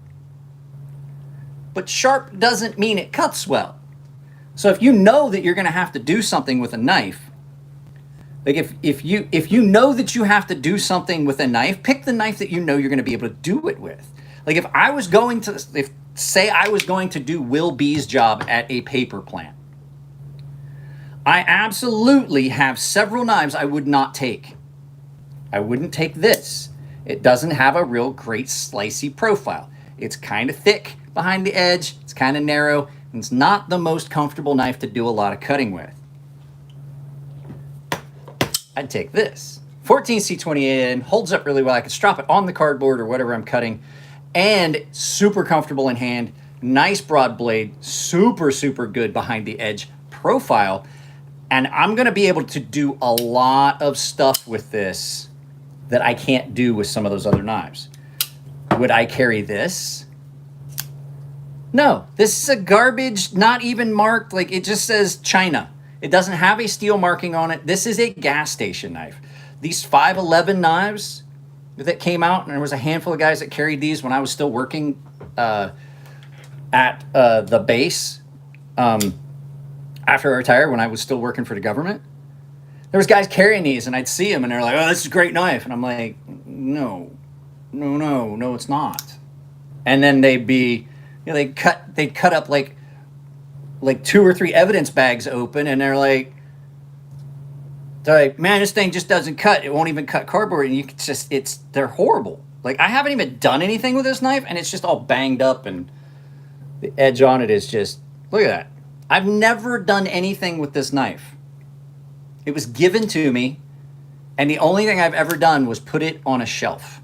But sharp doesn't mean it cuts well. So if you know that you're going to have to do something with a knife, like if you know that you have to do something with a knife, pick the knife that you know you're going to be able to do it with. Like say I was going to do Will B's job at a paper plant, I absolutely have several knives I would not take. I wouldn't take this. It doesn't have a real great slicey profile. It's kind of thick behind the edge. It's kind of narrow. And it's not the most comfortable knife to do a lot of cutting with. I'd take this. 14C28N, holds up really well. I could strap it on the cardboard or whatever I'm cutting. And super comfortable in hand. Nice broad blade. Super, super good behind the edge profile. And I'm going to be able to do a lot of stuff with this that I can't do with some of those other knives. Would I carry this? No, this is a garbage, not even marked. Like, it just says China. It doesn't have a steel marking on it. This is a gas station knife. These 511 knives that came out, and there was a handful of guys that carried these when I was still working at the base after I retired, when I was still working for the government. There was guys carrying these, and I'd see them, and they're like, "Oh, this is a great knife," and I'm like, "No, it's not." And then they'd be, they'd cut up like 2 or 3 evidence bags open, and they're like, "Man, this thing just doesn't cut. It won't even cut cardboard." And you can just, they're horrible. Like, I haven't even done anything with this knife, and it's just all banged up, and the edge on it is just, look at that. I've never done anything with this knife. It was given to me, and the only thing I've ever done was put it on a shelf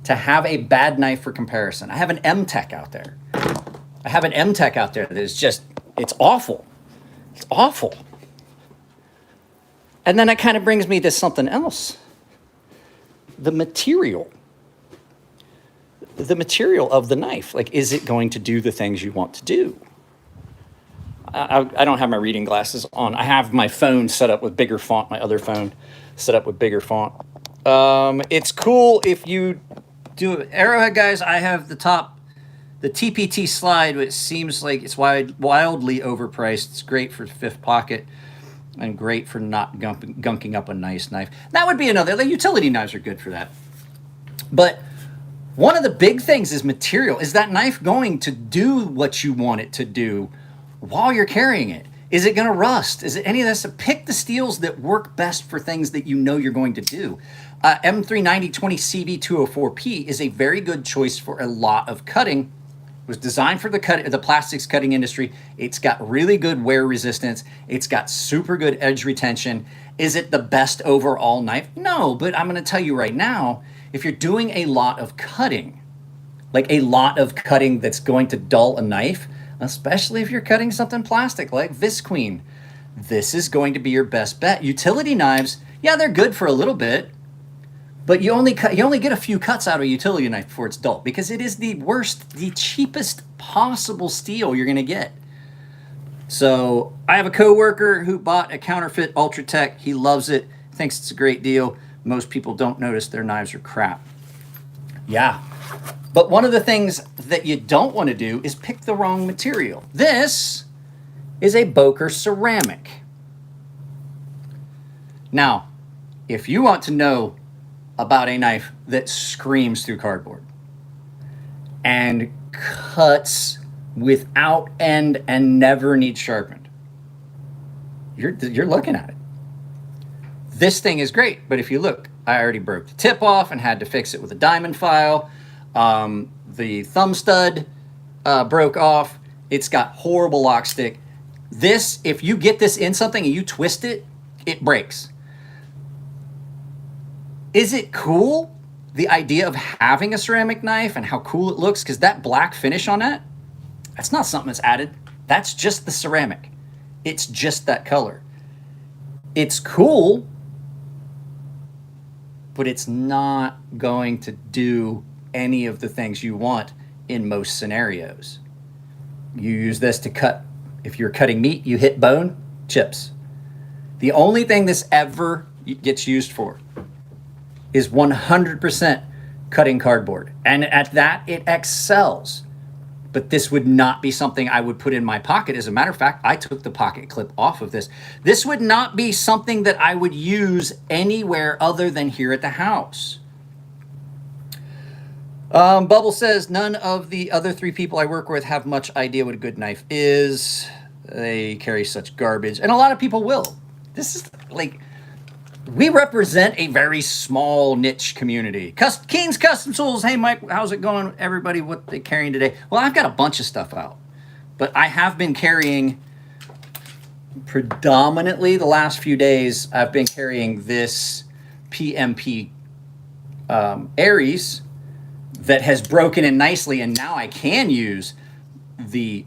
to have a bad knife for comparison. I have an M-Tech out there. That is just, it's awful. It's awful. And then that kind of brings me to something else. The material. The material of the knife. Like, is it going to do the things you want to do? I don't have my reading glasses on. I have my phone set up with bigger font, my other phone set up with bigger font. It's cool if you do Arrowhead, guys. I have the TPT slide, which seems like it's wildly overpriced. It's great for fifth pocket and great for not gunking up a nice knife. That would be another. The utility knives are good for that. But one of the big things is material. Is that knife going to do what you want it to do while you're carrying it? Is it going to rust? Is it any of this? Pick the steels that work best for things that you know you're going to do. M390 20CV204P is a very good choice for a lot of cutting. It was designed for the plastics cutting industry. It's got really good wear resistance. It's got super good edge retention. Is it the best overall knife? No, but I'm going to tell you right now, if you're doing a lot of cutting, like a lot of cutting that's going to dull a knife, especially if you're cutting something plastic like Visqueen, this is going to be your best bet. Utility knives, yeah, they're good for a little bit, but you only get a few cuts out of a utility knife before it's dull, because it is the cheapest possible steel you're going to get. So I have a coworker who bought a counterfeit Ultratech. He loves it, thinks it's a great deal. Most people don't notice their knives are crap. Yeah. But one of the things that you don't want to do is pick the wrong material. This is a Boker ceramic. Now, if you want to know about a knife that screams through cardboard and cuts without end and never needs sharpened, you're looking at it. This thing is great, but if you look, I already broke the tip off and had to fix it with a diamond file. The thumb stud broke off. It's got horrible lock stick. This, if you get this in something and you twist it, it breaks. Is it cool, the idea of having a ceramic knife and how cool it looks? Because that black finish on that's not something that's added. That's just the ceramic. It's just that color. It's cool, but it's not going to do any of the things you want in most scenarios. You use this to cut. If you're cutting meat, you hit bone, chips. The only thing this ever gets used for is 100% cutting cardboard. And at that, it excels. But this would not be something I would put in my pocket. As a matter of fact, I took the pocket clip off of this. This would not be something that I would use anywhere other than here at the house. Bubble says, none of the other 3 people I work with have much idea what a good knife is. They carry such garbage. And a lot of people will. This is like, we represent a very small niche community. Keen's Custom Tools. Hey, Mike, how's it going? Everybody, what they carrying today? Well, I've got a bunch of stuff out. But I have been carrying, predominantly the last few days, I've been carrying this PMP Aries that has broken in nicely, and now I can use the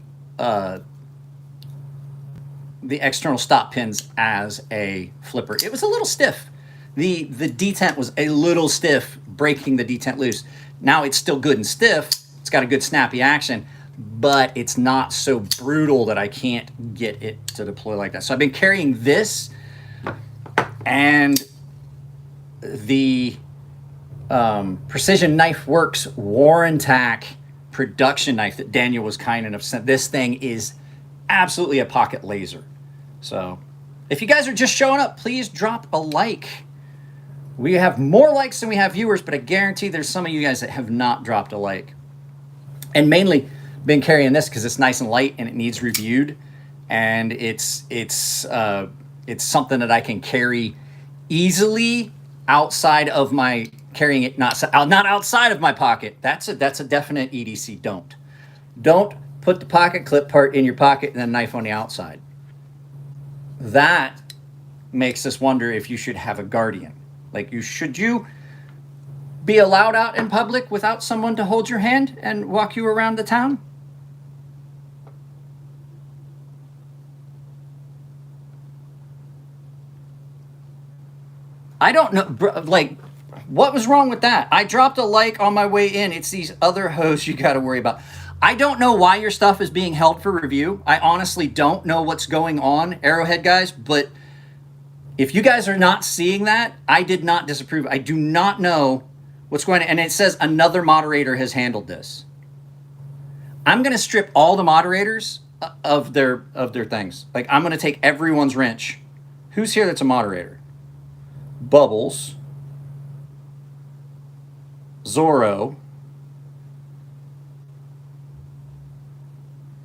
the external stop pins as a flipper. It was a little stiff. The detent was a little stiff, breaking the detent loose. Now it's still good and stiff. It's got a good snappy action, but it's not so brutal that I can't get it to deploy like that. So I've been carrying this and the Precision Knife Works Warrentac production knife that Daniel was kind enough to send. This thing is absolutely a pocket laser. So if you guys are just showing up, please drop a like. We have more likes than we have viewers, but I guarantee there's some of you guys that have not dropped a like. And mainly been carrying this because it's nice and light and it needs reviewed, and it's something that I can carry easily outside of my carrying it, not outside of my pocket. That's a definite EDC. Don't put the pocket clip part in your pocket and then knife on the outside. That makes us wonder if you should have a guardian. Like, should you be allowed out in public without someone to hold your hand and walk you around the town? I don't know, like, what was wrong with that? I dropped a like on my way in. It's these other hosts you got to worry about. I don't know why your stuff is being held for review. I honestly don't know what's going on, Arrowhead guys, but if you guys are not seeing that, I did not disapprove. I do not know what's going on. And it says another moderator has handled this. I'm going to strip all the moderators of their things. Like, I'm going to take everyone's wrench. Who's here that's a moderator? Bubbles. Zorro.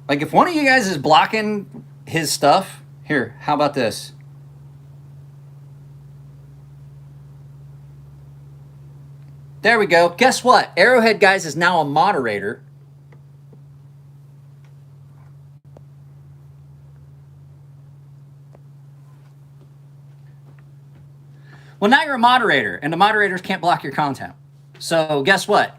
Like, if one of you guys is blocking his stuff, here, how about this? There we go. Guess what? Arrowhead Guys is now a moderator. Well, now you're a moderator, and the moderators can't block your content. So guess what?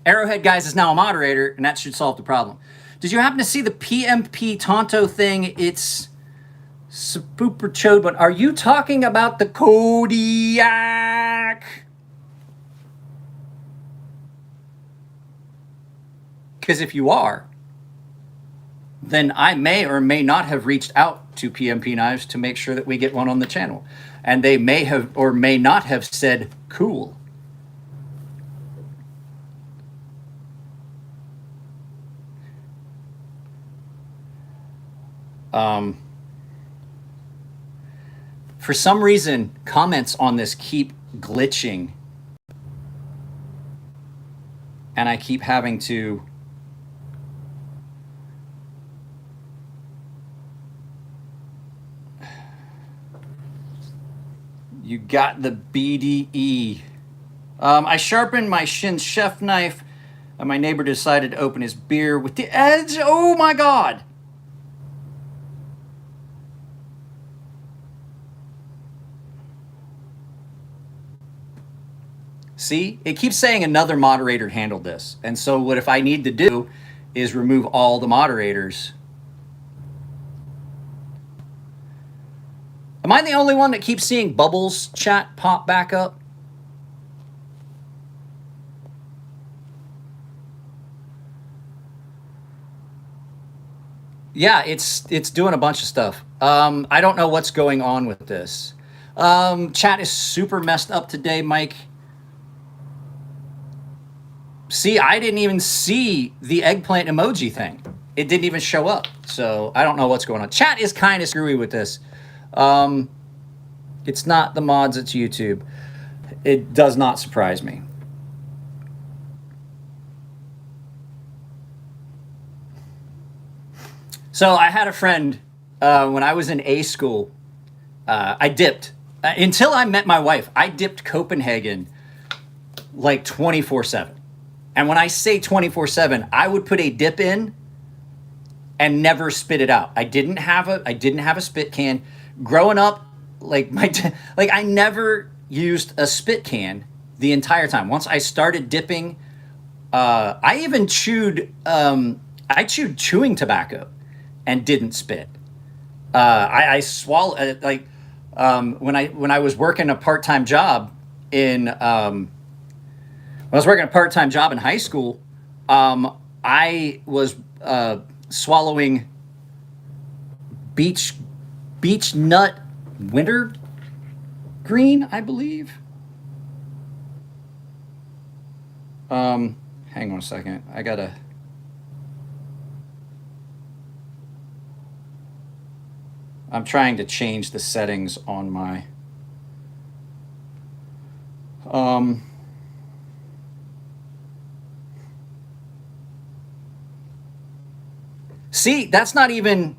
Arrowhead Guys is now a moderator, and that should solve the problem. Did you happen to see the PMP Tonto thing? It's super chode, but are you talking about the Kodiak? Because if you are, then I may or may not have reached out to PMP Knives to make sure that we get one on the channel. And they may have or may not have said, cool. For some reason, comments on this keep glitching. And I keep having to You got the BDE. I sharpened my Shin chef knife, and my neighbor decided to open his beer with the edge. Oh my God. See, it keeps saying another moderator handled this. And so what if I need to do is remove all the moderators. Am I the only one that keeps seeing Bubbles chat pop back up? Yeah, it's doing a bunch of stuff. I don't know what's going on with this. Chat is super messed up today, Mike. See, I didn't even see the eggplant emoji thing. It didn't even show up. So I don't know what's going on. Chat is kind of screwy with this. It's not the mods, it's YouTube. It does not surprise me. So I had a friend when I was in A school. I dipped. Until I met my wife, I dipped Copenhagen like 24/7. And when I say 24/7, I would put a dip in and never spit it out. I didn't have a spit can. Growing up, like I never used a spit can the entire time. Once I started dipping, I even chewed chewing tobacco and didn't spit. I swallow like when I was working a part-time job when I was working a part-time job in high school, I was swallowing beech beech nut winter green, I believe. Hang on a second. I'm trying to change the settings on my um see, that's not even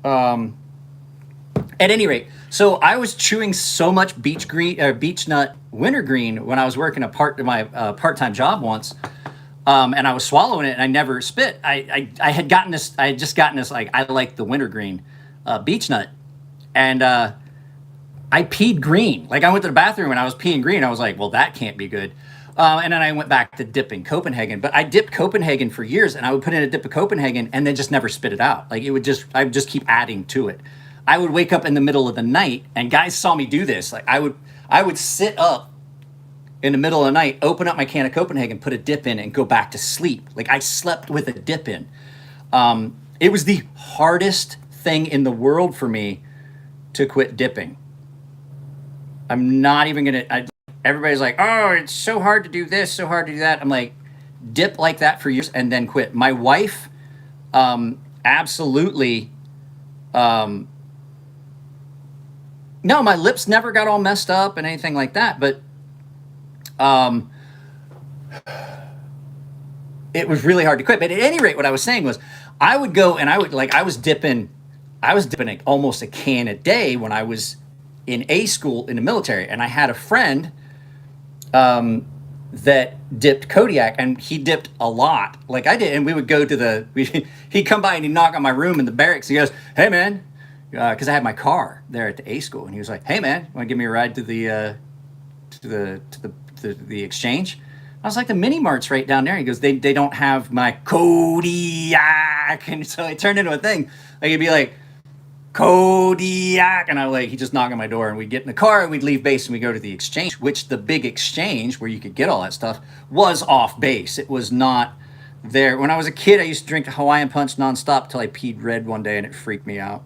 um at any rate, so I was chewing so much beech nut wintergreen when I was working my part-time job once, and I was swallowing it and I never spit. I had gotten this. I had just gotten this like I like the wintergreen beech nut, and I peed green. Like I went to the bathroom and I was peeing green. I was like, well, that can't be good. And then I went back to dipping Copenhagen. But I dipped Copenhagen for years, and I would put in a dip of Copenhagen and then just never spit it out. Like I would just keep adding to it. I would wake up in the middle of the night, and guys saw me do this. Like I would sit up in the middle of the night, open up my can of Copenhagen, put a dip in, and go back to sleep. Like I slept with a dip in. It was the hardest thing in the world for me to quit dipping. I'm not even gonna. Everybody's like, "Oh, it's so hard to do this, so hard to do that." I'm like, dip like that for years and then quit. My wife, absolutely. Um, no, my lips never got all messed up and anything like that, but um, it was really hard to quit. But at any rate, what I was saying was, I would go and I was dipping like almost a can a day when I was in A school in the military, and I had a friend that dipped Kodiak, and he dipped a lot like I did. And we would go to he'd come by and he'd knock on my room in the barracks. He goes, "Hey man," because I had my car there at the A school, and he was like, "Hey man, want to give me a ride to the exchange?" I was like, "The mini mart's right down there." He goes, "They don't have my Kodiak," and so it turned into a thing. Like it'd be like, Kodiak, and he just knock on my door, and we'd get in the car and we'd leave base and we go to the exchange, which the big exchange where you could get all that stuff was off base. It was not there. When I was a kid, I used to drink Hawaiian Punch nonstop till I peed red one day, and it freaked me out.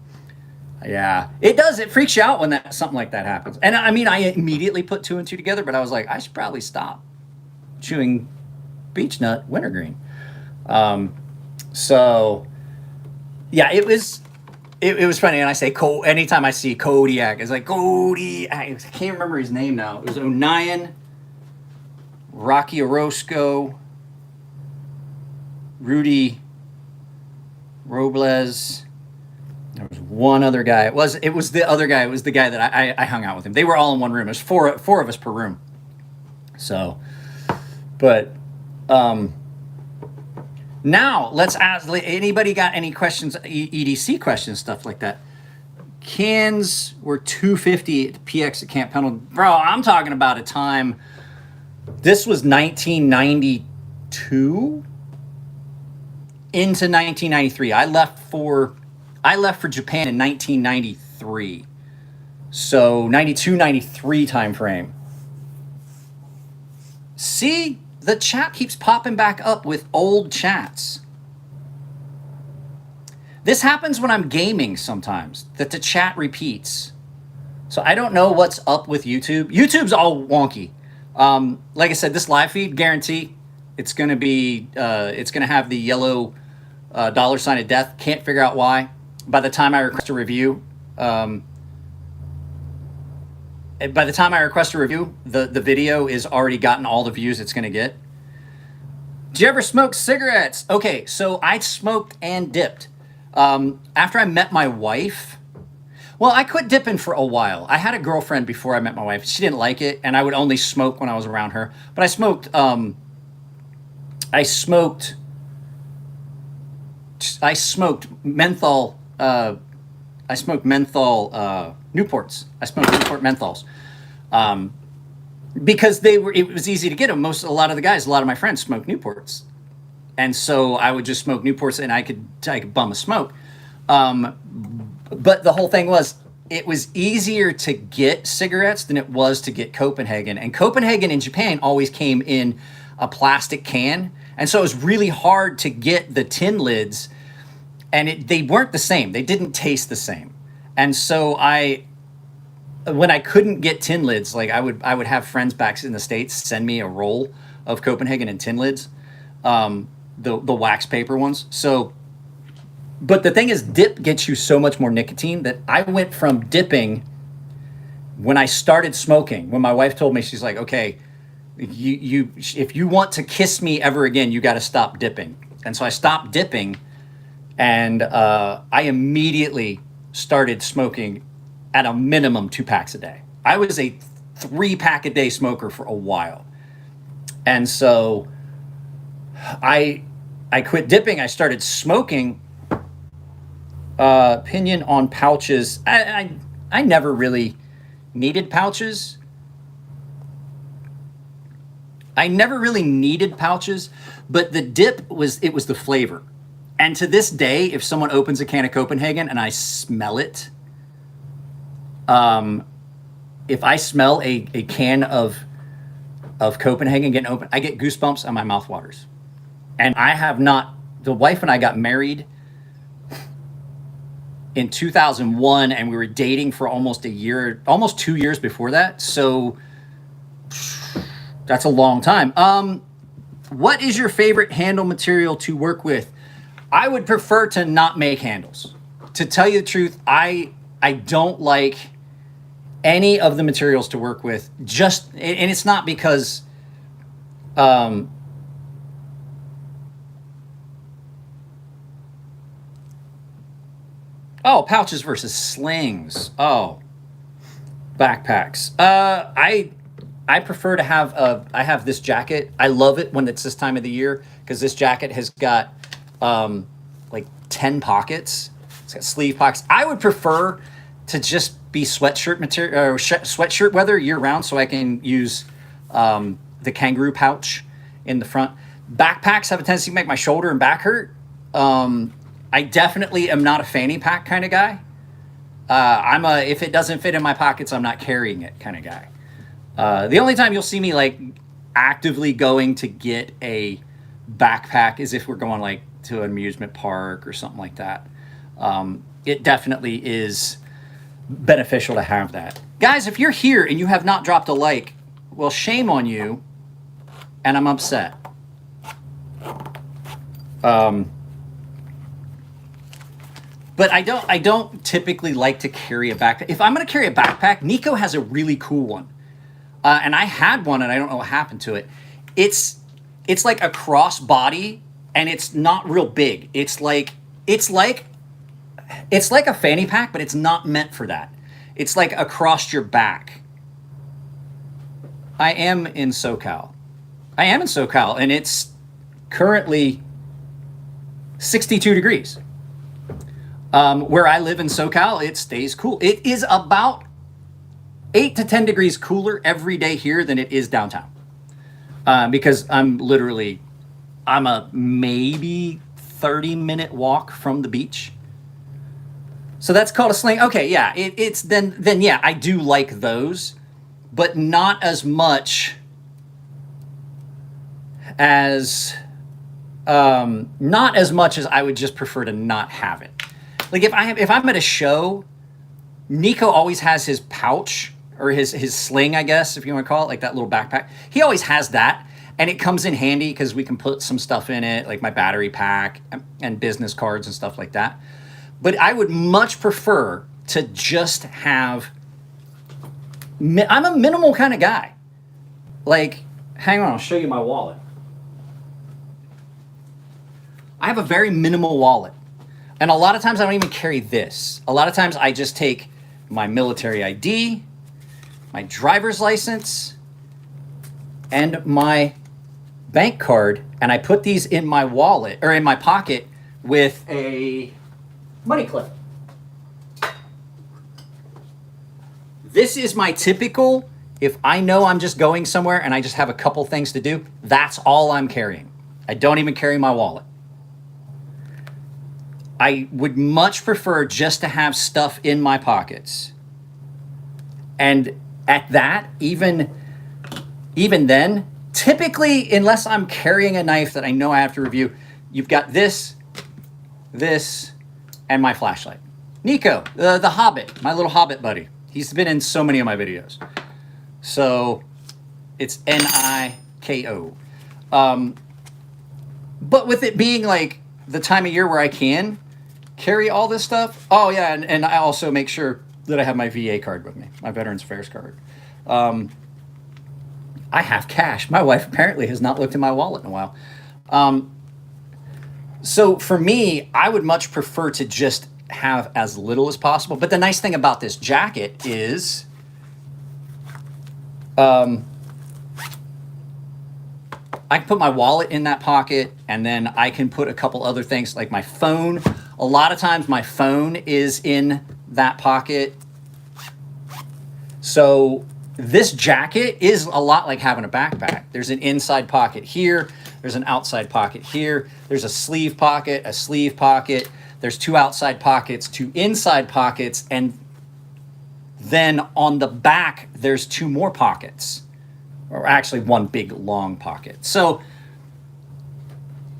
Yeah, it does. It freaks you out when something like that happens. And I mean, I immediately put two and two together, but I was like, I should probably stop chewing beech nut wintergreen. So yeah, it was funny, and I say anytime I see Kodiak, it's like Kodiak. I can't remember his name now. It was Onion, Rocky Orozco, Rudy Robles. There was one other guy. It was the other guy. It was the guy that I hung out with him. They were all in one room. There's four of us per room. So, but now let's ask. Anybody got any questions? EDC questions, stuff like that. Cans were $250 at PX at Camp Pendleton. Bro, I'm talking about a time. This was 1992 into 1993. I left for Japan in 1993. So 92, 93 time frame. See, the chat keeps popping back up with old chats. This happens when I'm gaming sometimes, that the chat repeats. So I don't know what's up with YouTube. YouTube's all wonky. Like I said, this live feed, guarantee, it's going to have the yellow dollar sign of death. Can't figure out why. By the time I request a review, the video is already gotten all the views it's going to get. Do you ever smoke cigarettes? Okay, so I smoked and dipped. After I met my wife, well, I quit dipping for a while. I had a girlfriend before I met my wife. She didn't like it, and I would only smoke when I was around her. But I smoked menthol. I smoked menthol Newports. I smoked Newport menthols. because it was easy to get them. A lot of my friends smoke Newports. And so I would just smoke Newports and I could bum a smoke. But the whole thing was, it was easier to get cigarettes than it was to get Copenhagen. And Copenhagen in Japan always came in a plastic can. And so it was really hard to get the tin lids, and they weren't the same. They didn't taste the same. And so when I couldn't get tin lids, like I would have friends back in the States send me a roll of Copenhagen and tin lids, the wax paper ones. So, but the thing is, dip gets you so much more nicotine that I went from dipping when I started smoking. When my wife told me, she's like, okay, if you want to kiss me ever again, you got to stop dipping. And so I stopped dipping, and I immediately started smoking at a minimum 2 packs a day. I was a 3-pack a day smoker for a while. And so I quit dipping. I started smoking. Opinion on pouches. I never really needed pouches. But the dip was the flavor. And to this day, if someone opens a can of Copenhagen and I smell it, if I smell a can of Copenhagen getting open, I get goosebumps and my mouth waters. And the wife and I got married in 2001, and we were dating for almost 2 years before that. So that's a long time. What is your favorite handle material to work with? I would prefer to not make handles. To tell you the truth, I don't like any of the materials to work with. And it's not because pouches versus slings. Backpacks. I prefer to have I have this jacket. I love it when it's this time of the year because this jacket has got like 10 pockets. It's got sleeve pockets. I would prefer to just be sweatshirt material or sweatshirt weather year round, so I can use the kangaroo pouch in the front. Backpacks have a tendency to make my shoulder and back hurt. I definitely am not a fanny pack kind of guy. If it doesn't fit in my pockets, I'm not carrying it kind of guy. The only time you'll see me like actively going to get a backpack is if we're going like to an amusement park or something like that. It definitely is beneficial to have that. Guys, if you're here and you have not dropped a like, well, shame on you, and I'm upset. But I don't typically like to carry a backpack. If I'm going to carry a backpack, Nico has a really cool one. And I had one and I don't know what happened to it. It's like a crossbody and it's not real big. It's like a fanny pack, but it's not meant for that. It's like across your back. I am in SoCal, and it's currently 62 degrees. Where I live in SoCal, it stays cool. It is about 8 to 10 degrees cooler every day here than it is downtown. Because I'm a maybe 30-minute walk from the beach. So that's called a sling. Okay, yeah, then yeah, I do like those, but not as much as I would just prefer to not have it. Like if I'm at a show, Nico always has his pouch or his sling, I guess, if you want to call it, like that little backpack. He always has that, and it comes in handy because we can put some stuff in it, like my battery pack and business cards and stuff like that. But I would much prefer to just have... I'm a minimal kind of guy. Like, hang on, I'll show you my wallet. I have a very minimal wallet. And a lot of times I don't even carry this. A lot of times I just take my military ID, my driver's license, and my bank card, and I put these in my wallet, or in my pocket, with a money clip. This is my typical If I know I'm just going somewhere and I just have a couple things to do, that's all I'm carrying. I don't even carry my wallet. I would much prefer just to have stuff in my pockets. And at that, even then, typically, unless I'm carrying a knife that I know I have to review, you've got this, and my flashlight. Nico, the Hobbit, my little Hobbit buddy. He's been in so many of my videos. So it's Niko. But with it being like the time of year where I can carry all this stuff. Oh yeah, and I also make sure that I have my VA card with me, my Veterans Affairs card. I have cash. My wife apparently has not looked in my wallet in a while. So for me, I would much prefer to just have as little as possible. But the nice thing about this jacket is I can put my wallet in that pocket, and then I can put a couple other things like my phone. A lot of times my phone is in that pocket. So this jacket is a lot like having a backpack. There's an inside pocket here. There's an outside pocket here. There's a sleeve pocket, a sleeve pocket. There's two outside pockets, two inside pockets, and then on the back, there's two more pockets, or actually one big long pocket. So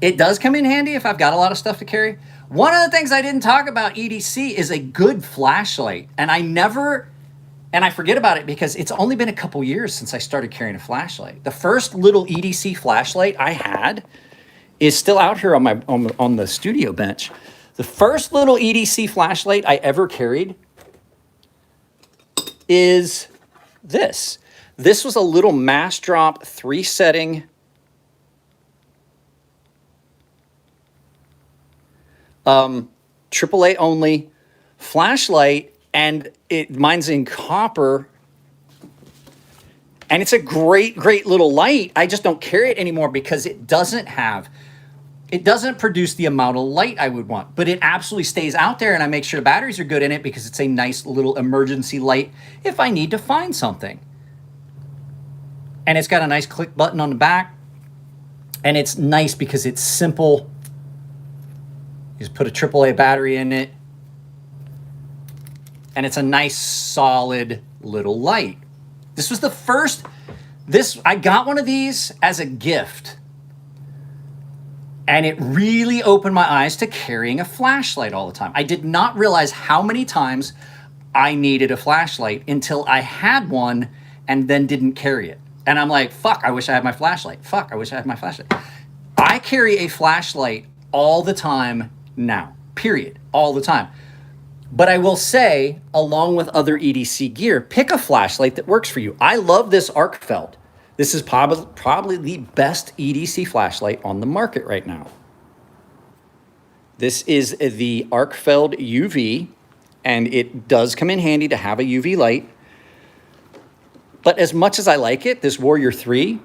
it does come in handy if I've got a lot of stuff to carry. One of the things I didn't talk about EDC is a good flashlight. And I forget about it because it's only been a couple years since I started carrying a flashlight. The first little EDC flashlight I had is still out here on the studio bench. The first little EDC flashlight I ever carried is this. This was a little mass drop 3-setting AAA only flashlight, and mine's in copper, and it's a great little light. I just don't carry it anymore because it doesn't produce the amount of light I would want, but it absolutely stays out there, and I make sure the batteries are good in it because it's a nice little emergency light if I need to find something. And it's got a nice click button on the back, and it's nice because it's simple. You just put a AAA battery in it, and it's a nice solid little light. This was the first, I got one of these as a gift, and it really opened my eyes to carrying a flashlight all the time. I did not realize how many times I needed a flashlight until I had one and then didn't carry it. And I'm like, fuck, I wish I had my flashlight. Fuck, I wish I had my flashlight. I carry a flashlight all the time now, period, all the time. But I will say, along with other EDC gear, pick a flashlight that works for you. I love this Arcfeld. This is probably the best EDC flashlight on the market right now. This is the Arcfeld UV, and it does come in handy to have a UV light. But as much as I like it, this Warrior 3,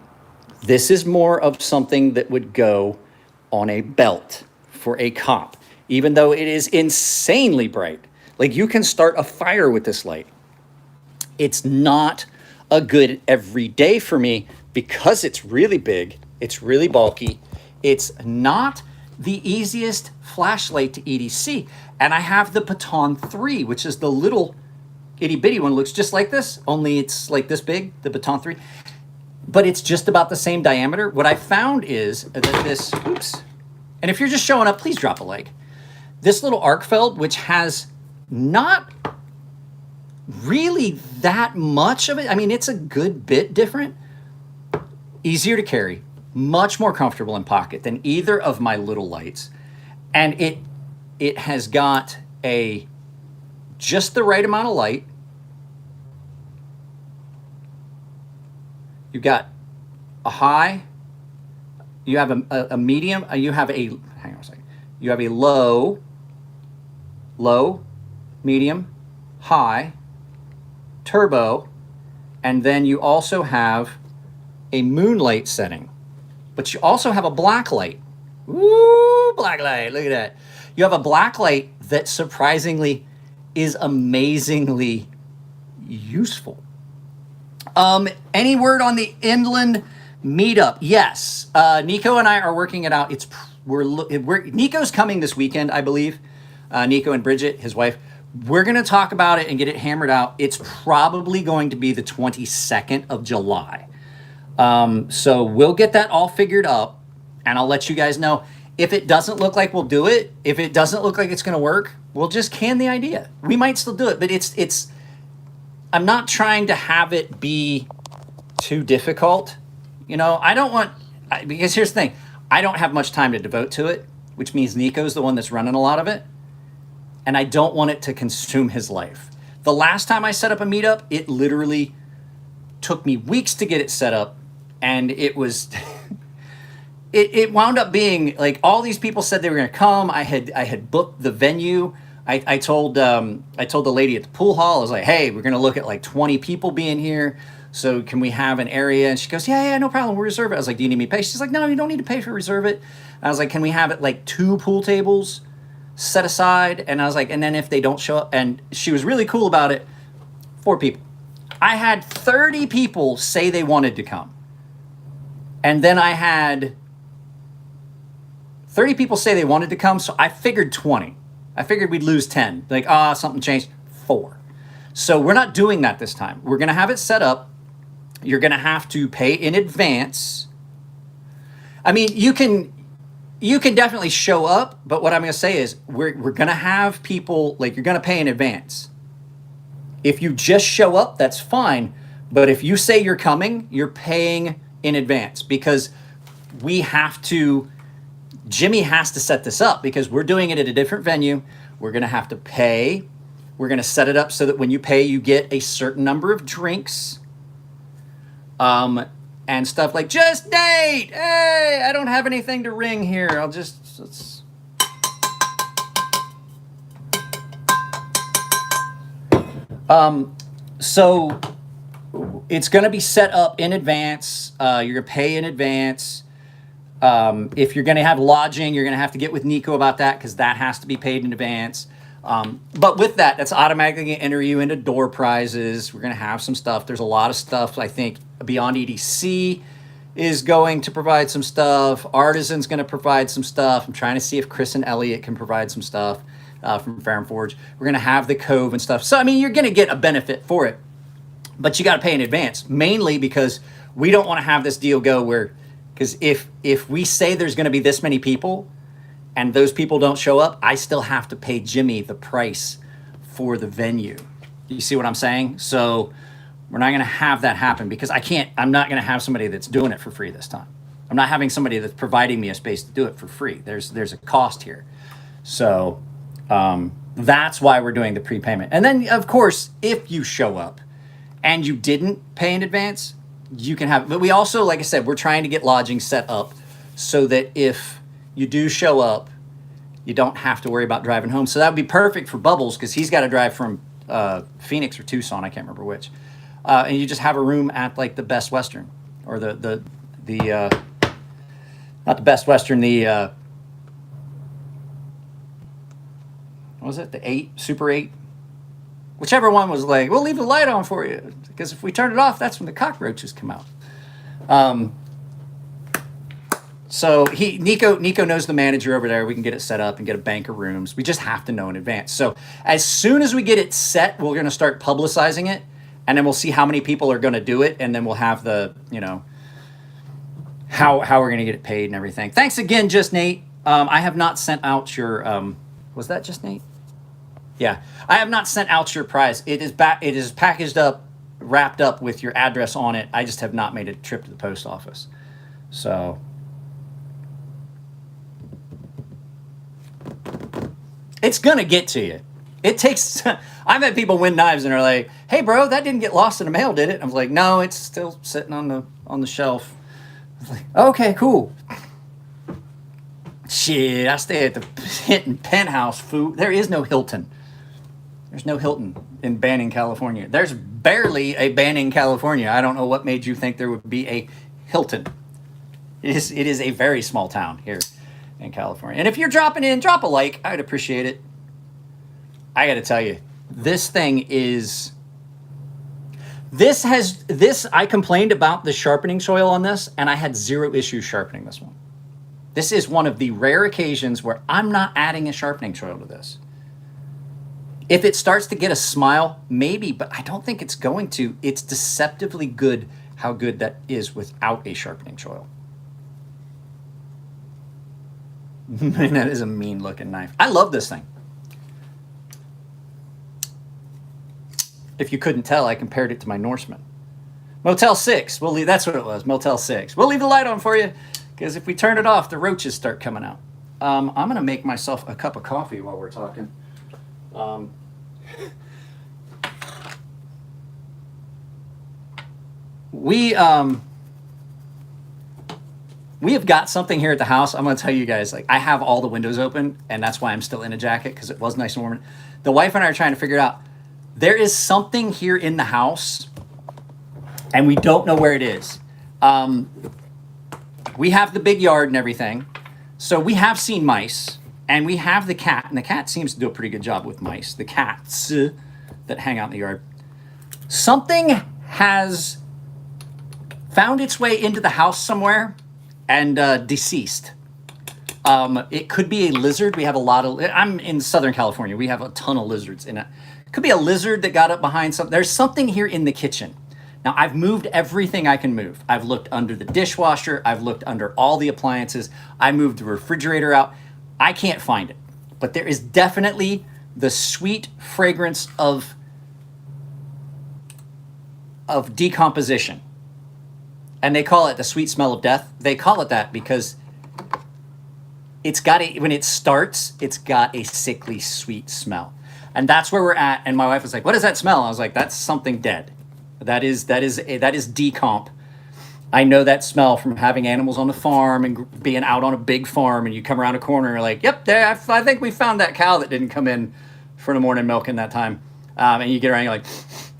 this is more of something that would go on a belt for a cop, even though it is insanely bright. Like, you can start a fire with this light. It's not a good everyday for me because it's really big, it's really bulky, it's not the easiest flashlight to EDC. And I have the Baton 3, which is the little itty bitty one. Looks just like this, only it's like this big, the Baton 3. But it's just about the same diameter. What I found is that this, oops, and if you're just showing up, please drop a like. This little Arcfeld, which has not really that much of it. I mean, it's a good bit different. Easier to carry, much more comfortable in pocket than either of my little lights. And it has got just the right amount of light. You've got a high, you have a medium, you have a, hang on a second. You have a low, medium, high, turbo, and then you also have a moonlight setting. But you also have a black light. Ooh, black light, look at that. You have a black light that surprisingly is amazingly useful. Any word on the inland meetup? Yes. Nico and I are working it out. Nico's coming this weekend, I believe. Nico and Bridget, his wife. We're going to talk about it and get it hammered out. It's probably going to be the 22nd of July. So we'll get that all figured up, and I'll let you guys know. If it doesn't look like we'll do it, if it doesn't look like it's going to work, we'll just can the idea. We might still do it, but I'm not trying to have it be too difficult. You know, because here's the thing. I don't have much time to devote to it, which means Nico's the one that's running a lot of it. And I don't want it to consume his life. The last time I set up a meetup, it literally took me weeks to get it set up. And it was, it wound up being like all these people said they were going to come. I had booked the venue. I told the lady at the pool hall, I was like, hey, we're going to look at like 20 people being here. So can we have an area? And she goes, yeah, no problem. We'll reserve it. I was like, do you need me to pay? She's like, no, you don't need to pay for reserve it. And I was like, can we have it like 2 pool tables set aside? And I was like, and then if they don't show up, and she was really cool about it, 4 people. I had 30 people say they wanted to come. And then I had 30 people say they wanted to come, so I figured 20. I figured we'd lose 10. Like, something changed. 4. So we're not doing that this time. We're going to have it set up. You're going to have to pay in advance. I mean, you can definitely show up, but what I'm going to say is we're going to have people, like, you're going to pay in advance. If you just show up, that's fine. But if you say you're coming, you're paying in advance, because Jimmy has to set this up, because we're doing it at a different venue. We're going to have to pay. We're going to set it up so that when you pay, you get a certain number of drinks. And stuff like, just Nate, hey, I don't have anything to ring here. So it's going to be set up in advance. You're going to pay in advance. If you're going to have lodging, you're going to have to get with Nico about that, because that has to be paid in advance. But with that, that's automatically going to enter you into door prizes. We're going to have some stuff. There's a lot of stuff. I think Beyond EDC is going to provide some stuff. Artisan's going to provide some stuff. I'm trying to see if Chris and Elliot can provide some stuff from Fair and Forge. We're going to have the Cove and stuff. So, I mean, you're going to get a benefit for it. But you got to pay in advance, mainly because we don't want to have this deal go where, because if we say there's going to be this many people and those people don't show up, I still have to pay Jimmy the price for the venue. You see what I'm saying? So we're not going to have that happen, because I'm not going to have somebody that's doing it for free this time. I'm not having somebody that's providing me a space to do it for free. There's a cost here. So that's why we're doing the prepayment. And then, of course, if you show up and you didn't pay in advance, you can have, but we also, like I said, we're trying to get lodging set up so that if you do show up, you don't have to worry about driving home. So that would be perfect for Bubbles, because he's got to drive from Phoenix or Tucson, I can't remember which. And you just have a room at like the Best Western, or the not the Best Western, what was it? The 8, Super 8? Whichever one was like, we'll leave the light on for you, because if we turn it off, that's when the cockroaches come out. So Nico knows the manager over there. We can get it set up and get a bank of rooms. We just have to know in advance. So as soon as we get it set, we're going to start publicizing it, and then we'll see how many people are going to do it, and then we'll have the, how we're going to get it paid and everything. Thanks again, Just Nate. I have not sent out your, was that Just Nate? Yeah, I have not sent out your prize. It is packaged up, wrapped up with your address on it. I just have not made a trip to the post office. So it's gonna get to you. It takes. I've had people win knives and are like, "Hey, bro, that didn't get lost in the mail, did it?" I was like, "No, it's still sitting on the shelf." I was like, "Okay, cool." Shit, I stay at the Hinton Penthouse. Food. There is no Hilton. There's no Hilton in Banning, California. There's barely a Banning, California. I don't know what made you think there would be a Hilton. It is a very small town here in California. And if you're dropping in, drop a like. I'd appreciate it. I got to tell you, this thing is This I complained about the sharpening soil on this, and I had 0 issues sharpening this one. This is one of the rare occasions where I'm not adding a sharpening soil to this. If it starts to get a smile, maybe, but I don't think it's going to. It's deceptively good how good that is without a sharpening soil. Man, that is a mean looking knife. I love this thing. If you couldn't tell, I compared it to my Norseman. Motel 6, we'll leave, that's what it was, Motel 6. We'll leave the light on for you, because if we turn it off, the roaches start coming out. I'm gonna make myself a cup of coffee while we're talking. We have got something here at the house. I'm going to tell you guys, like, I have all the windows open, and that's why I'm still in a jacket, because it was nice and warm. The wife and I are trying to figure it out. There is something here in the house, and we don't know where it is. We have the big yard and everything, so we have seen mice, and we have the cat, and the cat seems to do a pretty good job with mice, the cats that hang out in the yard. Something has found its way into the house somewhere and deceased. It could be a lizard. We have a lot of, I'm in Southern California. We have a ton of lizards in it. It could be a lizard that got up behind something. There's something here in the kitchen. Now, I've moved everything I can move. I've looked under the dishwasher. I've looked under all the appliances. I moved the refrigerator out. I can't find it. But there is definitely the sweet fragrance of decomposition. And they call it the sweet smell of death. They call it that because it's got when it starts, it's got a sickly sweet smell. And that's where we're at. And my wife was like, "What does that smell?" I was like, "That's something dead. That is decomp." I know that smell from having animals on the farm and being out on a big farm, and you come around a corner and you're like, "Yep, there. I think we found that cow that didn't come in for the morning milking that time." And you get around, you're like,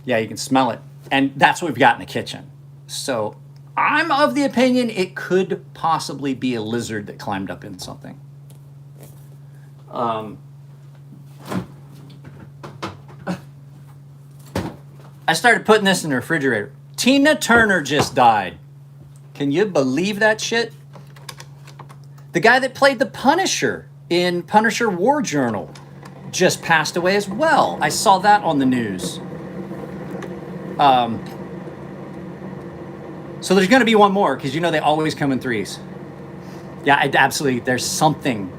"Yeah, you can smell it." And that's what we've got in the kitchen. So I'm of the opinion it could possibly be a lizard that climbed up in something. I started putting this in the refrigerator. Tina Turner just died. Can you believe that shit? The guy that played the Punisher in Punisher War Journal just passed away as well. I saw that on the news. So there's going to be one more, because you know they always come in threes. Yeah, absolutely. There's something.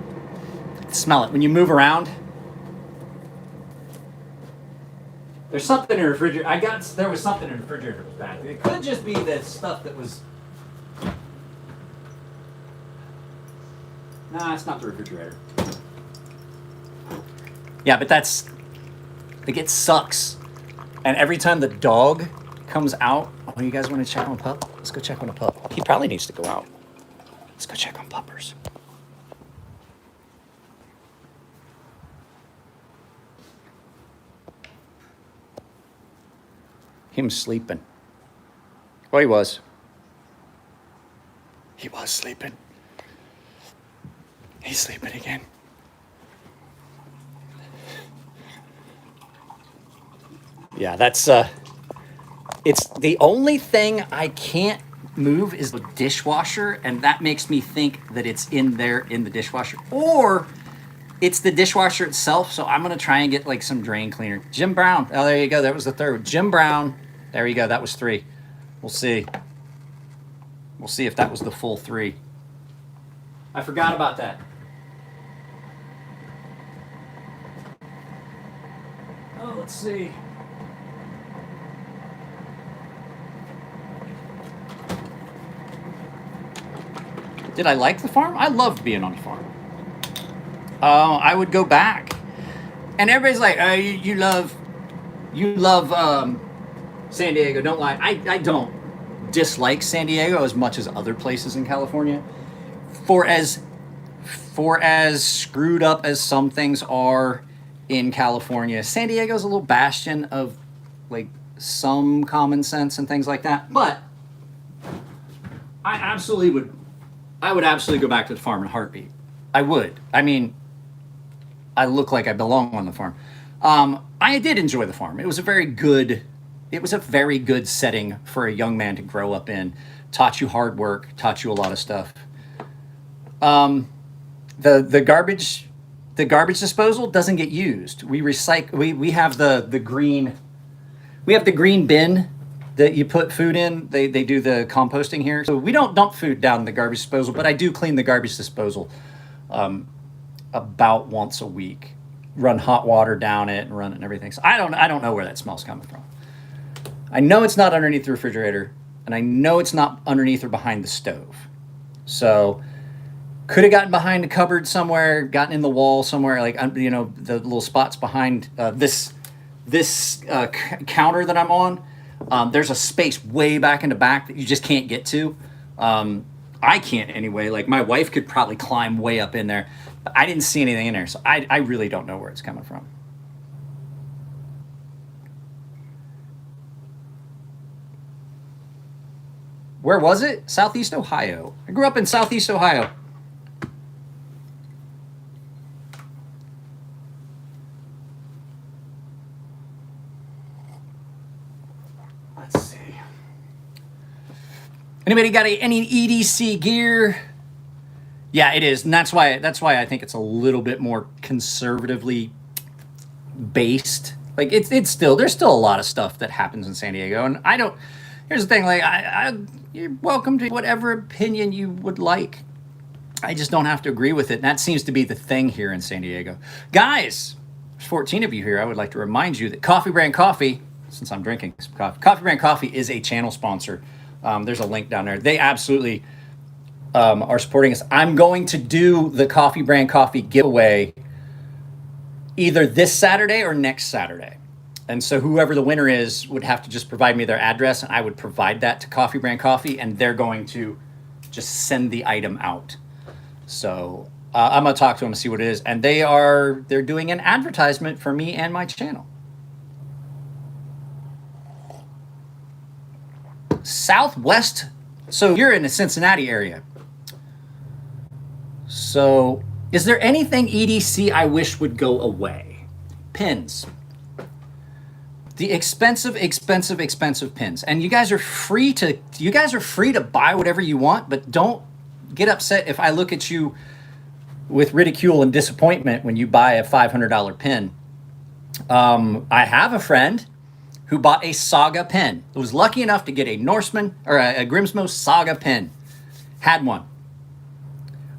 Smell it. When you move around, there's something in the refrigerator. There was something in the refrigerator that was bad. It could just be the stuff that was... Nah, it's not the refrigerator. Yeah, but it sucks. And every time the dog comes out, oh, you guys want to check on pup? Let's go check on a pup. He probably needs to go out. Let's go check on puppers. Him sleeping. Well, he was. He was sleeping. He's sleeping again. Yeah, that's it's the only thing I can't move is the dishwasher, and that makes me think that it's in there in the dishwasher, or it's the dishwasher itself. So I'm gonna try and get like some drain cleaner. Jim Brown. Oh, there you go. That was the third. Jim Brown. There you go. That was 3. We'll see. We'll see if that was the full 3. I forgot about that. Oh, let's see. Did I like the farm? I loved being on the farm. I would go back. And everybody's like, oh, you love San Diego. Don't lie. I don't dislike San Diego as much as other places in California. For as screwed up as some things are in California, San Diego's a little bastion of like some common sense and things like that. But I would absolutely go back to the farm in a heartbeat. I would. I mean, I look like I belong on the farm. I did enjoy the farm. It was a very good it was a very good setting for a young man to grow up in. Taught you hard work, taught you a lot of stuff. The garbage disposal doesn't get used. We recycle. We have the green. We have the green bin that you put food in. They do the composting here, so we don't dump food down the garbage disposal. But I do clean the garbage disposal about once a week. Run hot water down it and run it and everything. So I don't know where that smell's coming from. I know it's not underneath the refrigerator, and I know it's not underneath or behind the stove. So could have gotten behind a cupboard somewhere, gotten in the wall somewhere, like the little spots behind this counter that I'm on. There's a space way back in the back that you just can't get to. I can't anyway. Like my wife could probably climb way up in there. But I didn't see anything in there, so I really don't know where it's coming from. Where was it? Southeast Ohio. I grew up in Southeast Ohio. Let's see. Anybody got any EDC gear? Yeah, it is, and that's why I think it's a little bit more conservatively based. Like it's still, there's still a lot of stuff that happens in San Diego, and I don't. Here's the thing, like you're welcome to whatever opinion you would like. I just don't have to agree with it, and that seems to be the thing here in San Diego. Guys, there's 14 of you here. I would like to remind you that Coffee Brand Coffee, since I'm drinking some coffee, Coffee Brand Coffee is a channel sponsor. There's a link down there. They absolutely are supporting us. I'm going to do the Coffee Brand Coffee giveaway either this Saturday or next Saturday. And so whoever the winner is would have to just provide me their address, and I would provide that to Coffee Brand Coffee, and they're going to just send the item out. So I'm gonna talk to them and see what it is, and they're doing an advertisement for me and my channel. Southwest. So you're in the Cincinnati area. So is there anything EDC I wish would go away? Pins. The expensive pins. And you guys are free to buy whatever you want, but don't get upset if I look at you with ridicule and disappointment when you buy a $500 pin. I have a friend who bought a Saga pin. Who was lucky enough to get a Norseman or a Grimsmo Saga pin. Had one.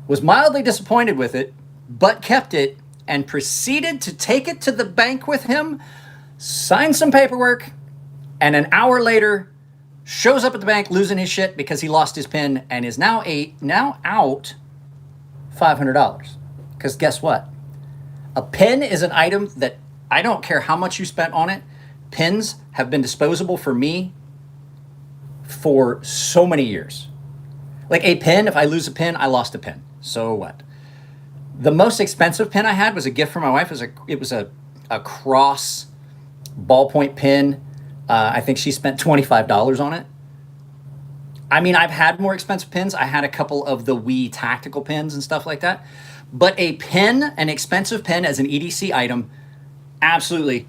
Was mildly disappointed with it, but kept it and proceeded to take it to the bank with him, signed some paperwork, and an hour later shows up at the bank losing his shit because he lost his pin and is now out $500. Because guess what? A pin is an item that I don't care how much you spent on it. Pins have been disposable for me for so many years. Like a pin, if I lose a pin, I lost a pin. So what? The most expensive pin I had was a gift from my wife. It was a cross ballpoint pin. I think she spent $25 on it. I mean, I've had more expensive pins. I had a couple of the Wii tactical pins and stuff like that. But a pin, an expensive pin as an EDC item, absolutely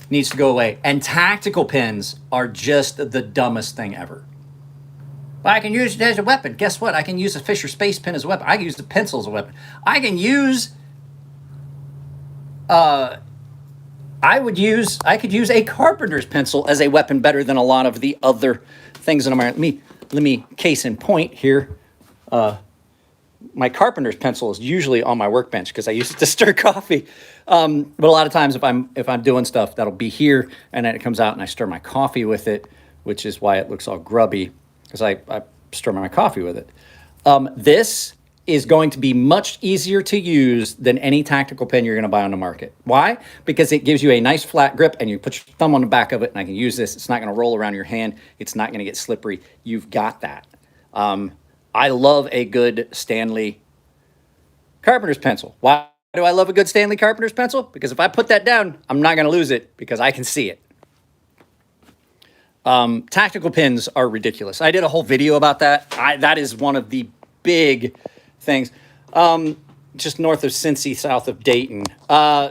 needs to go away. And tactical pins are just the dumbest thing ever. Well, I can use it as a weapon. Guess what? I can use a Fisher Space pin as a weapon. I can use the pencil as a weapon. I can use I could use a carpenter's pencil as a weapon better than a lot of the other things in America. Let me case in point here. My carpenter's pencil is usually on my workbench because I use it to stir coffee. But a lot of times if I'm doing stuff, that'll be here, and then it comes out and I stir my coffee with it, which is why it looks all grubby, because I stir my coffee with it. This is going to be much easier to use than any tactical pen you're going to buy on the market. Why? Because it gives you a nice flat grip, and you put your thumb on the back of it, and I can use this. It's not going to roll around your hand. It's not going to get slippery. You've got that. I love a good Stanley carpenter's pencil. Why do I love a good Stanley carpenter's pencil? Because if I put that down, I'm not going to lose it because I can see it. Tactical pins are ridiculous. I did a whole video about that. That is one of the big things. Just north of Cincy, south of Dayton.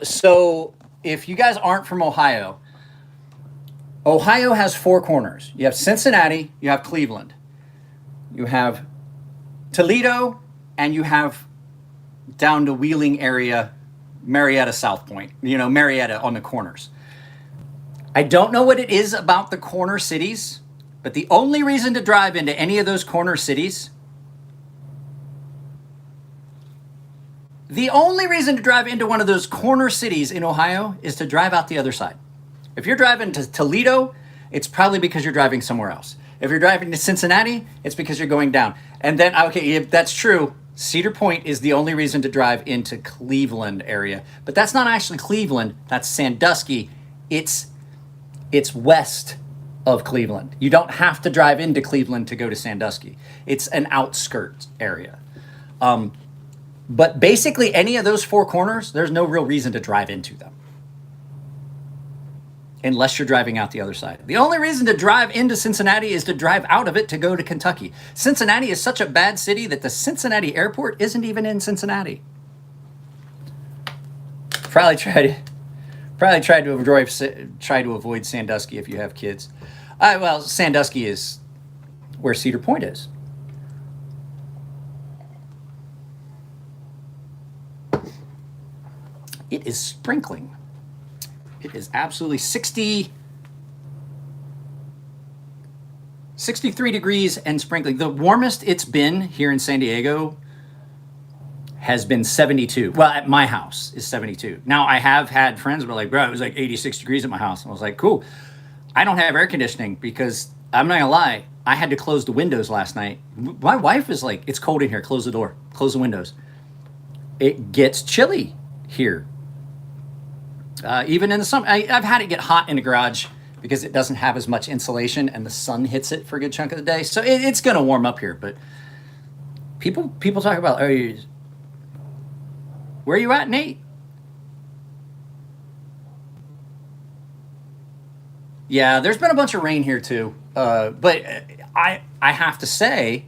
So if you guys aren't from Ohio, Ohio has 4 corners. You have Cincinnati, you have Cleveland, you have Toledo, and you have down to Wheeling area, Marietta, South Point, Marietta on the corners. I don't know what it is about the corner cities, but the only reason to drive into any of those corner cities, the only reason to drive into one of those corner cities in Ohio is to drive out the other side. If you're driving to Toledo, it's probably because you're driving somewhere else. If you're driving to Cincinnati, it's because you're going down. And then, okay, if that's true, Cedar Point is the only reason to drive into Cleveland area. But that's not actually Cleveland, that's Sandusky. It's west of Cleveland. You don't have to drive into Cleveland to go to Sandusky. It's an outskirts area. But basically any of those 4 corners, there's no real reason to drive into them, unless you're driving out the other side. The only reason to drive into Cincinnati is to drive out of it to go to Kentucky. Cincinnati is such a bad city that the Cincinnati airport isn't even in Cincinnati. Probably try to avoid Sandusky if you have kids. Well, Sandusky is where Cedar Point is. It is sprinkling. It is absolutely 63 degrees and sprinkling. The warmest it's been here in San Diego has been 72. Well, at my house is 72. Now, I have had friends who were like, bro, it was like 86 degrees at my house. And I was like, cool. I don't have air conditioning because, I'm not gonna lie, I had to close the windows last night. My wife is like, it's cold in here. Close the door. Close the windows. It gets chilly here. Even in the summer, I've had it get hot in the garage because it doesn't have as much insulation and the sun hits it for a good chunk of the day. So it's going to warm up here. But people talk about, where are you at, Nate? Yeah, there's been a bunch of rain here too. But I have to say,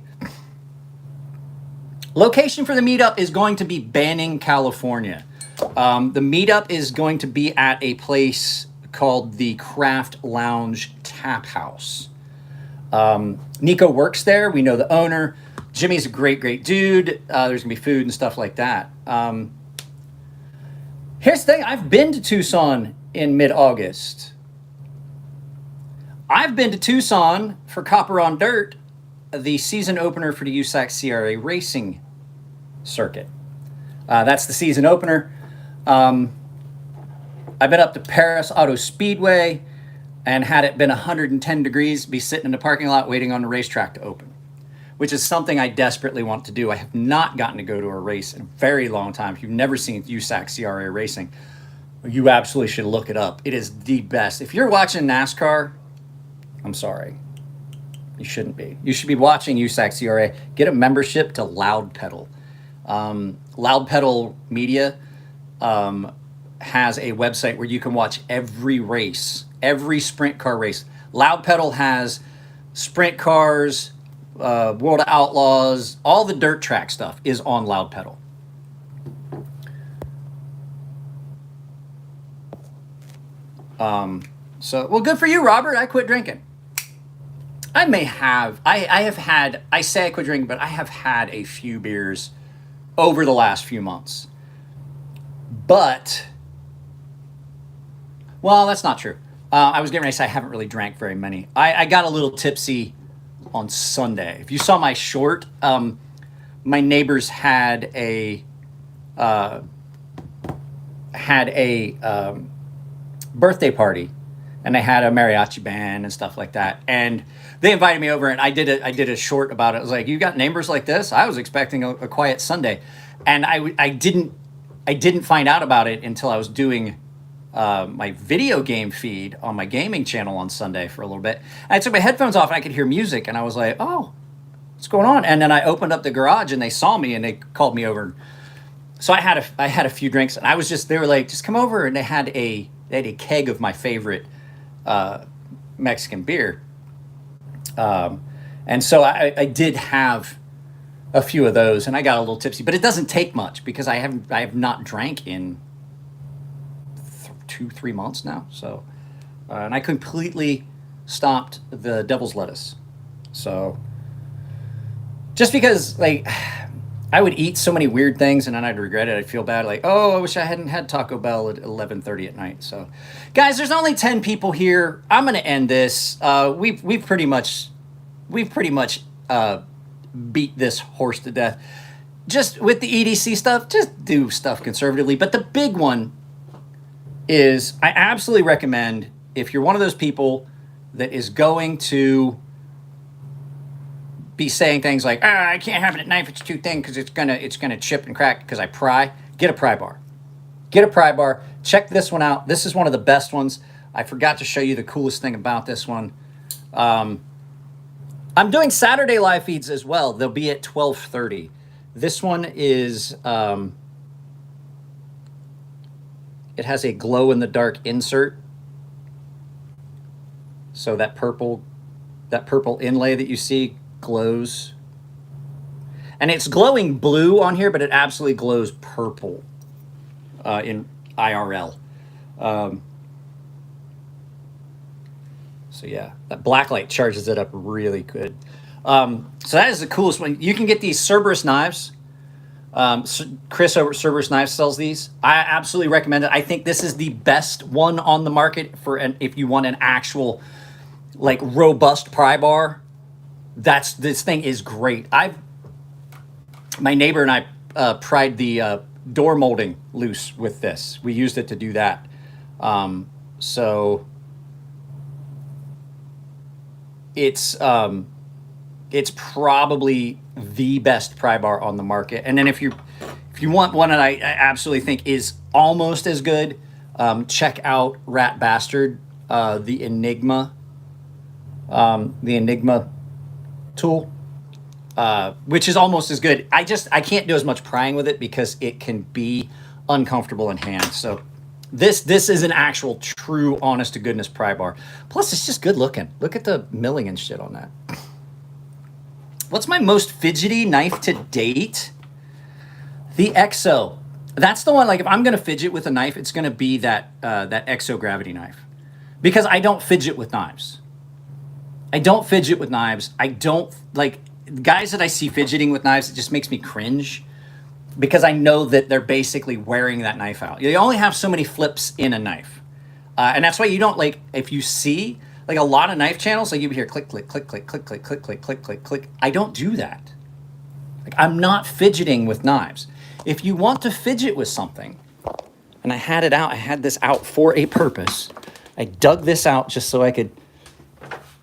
location for the meetup is going to be Banning, California. The meetup is going to be at a place called the Craft Lounge Tap House. Nico works there. We know the owner. Jimmy's a great dude. There's going to be food and stuff like that. Here's the thing. I've been to Tucson in mid-August. I've been to Tucson for Copper on Dirt, the season opener for the USAC CRA racing circuit. That's the season opener. I've been up to Paris Auto Speedway and had it been 110 degrees, be sitting in the parking lot waiting on the racetrack to open, which is something I desperately want to do. I have not gotten to go to a race in a very long time. If you've never seen USAC CRA racing, you absolutely should look it up. It is the best. If you're watching NASCAR, I'm sorry. You shouldn't be. You should be watching USAC CRA. Get a membership to Loud Pedal. Loud Pedal Media has a website where you can watch every race, every sprint car race. Loud Pedal has sprint cars, World of Outlaws, all the dirt track stuff is on Loud Pedal. So, well, good for you, Robert. I quit drinking. I say I quit drinking, but I have had a few beers over the last few months. But, well, that's not true. I was getting ready to say I haven't really drank very many. I got a little tipsy on Sunday. If you saw my short, my neighbors had a birthday party, and they had a mariachi band and stuff like that. And they invited me over, and I did a short about it. I was like, "You got neighbors like this?" I was expecting a quiet Sunday, and I didn't find out about it until I was doing my video game feed on my gaming channel on Sunday for a little bit. And I took my headphones off, and I could hear music, and I was like, "Oh, what's going on?" And then I opened up the garage, and they saw me, and they called me over. So I had a few drinks, and they were like, "Just come over," and they had a keg of my favorite Mexican beer. And so I did have a few of those, and I got a little tipsy, but it doesn't take much because I have not drank in 2-3 months now. So and I completely stopped the devil's lettuce. So just because, like, I would eat so many weird things and then I'd regret it. I'd feel bad, like, oh, I wish I hadn't had Taco Bell at 11:30 at night. So, guys, there's only 10 people here. I'm gonna end this. We've pretty much beat this horse to death. Just with the EDC stuff, just do stuff conservatively. But the big one is, I absolutely recommend, if you're one of those people that is going to be saying things like, I can't have it at knife, it's too thin because it's gonna chip and crack because I pry, get a pry bar. Get a pry bar. Check this one out. This is one of the best ones. I forgot to show you the coolest thing about this one. I'm doing Saturday live feeds as well. They'll be at 12:30. This one is, it has a glow-in-the-dark insert. So that purple inlay that you see glows. And it's glowing blue on here, but it absolutely glows purple in IRL. So yeah, that black light charges it up really good. So that is the coolest one. You can get these Cerberus knives. Chris over at Cerberus Knives sells these. I absolutely recommend it. I think this is the best one on the market for if you want an actual, like, robust pry bar. This thing is great. My neighbor and I pried the door molding loose with this. We used it to do that. So it's probably the best pry bar on the market. And then if you want one that I absolutely think is almost as good, check out Rat Bastard, the Enigma tool, which is almost as good. I can't do as much prying with it because it can be uncomfortable in hand. So this is an actual true honest to goodness pry bar. Plus it's just good looking. Look at the milling and shit on that. What's my most fidgety knife to date? The EXO. That's the one, like, if I'm gonna fidget with a knife, it's gonna be that EXO gravity knife. Because I don't fidget with knives. I don't, like, guys that I see fidgeting with knives, it just makes me cringe. Because I know that they're basically wearing that knife out. You only have so many flips in a knife. And that's why you don't, like, if you see, like, a lot of knife channels, like, you hear click, click, click, click, click, click, click, click, click, click, click. I don't do that. Like, I'm not fidgeting with knives. If you want to fidget with something, and I had this out for a purpose. I dug this out just so I could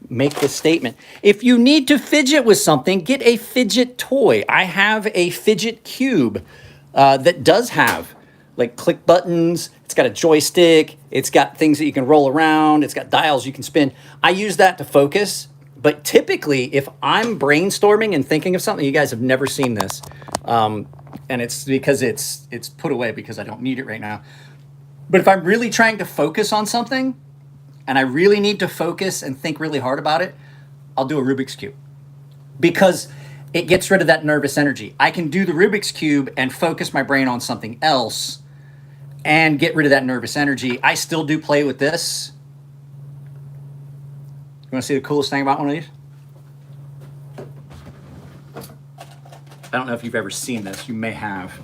make this statement. If you need to fidget with something, get a fidget toy. I have a fidget cube that does have, like, click buttons. It's got a joystick. It's got things that you can roll around. It's got dials you can spin. I use that to focus. But typically, if I'm brainstorming and thinking of something, you guys have never seen this. And it's because it's put away because I don't need it right now. But if I'm really trying to focus on something, and I really need to focus and think really hard about it, I'll do a Rubik's Cube. Because it gets rid of that nervous energy. I can do the Rubik's Cube and focus my brain on something else and get rid of that nervous energy. I still do play with this. You want to see the coolest thing about one of these? I don't know if you've ever seen this. You may have.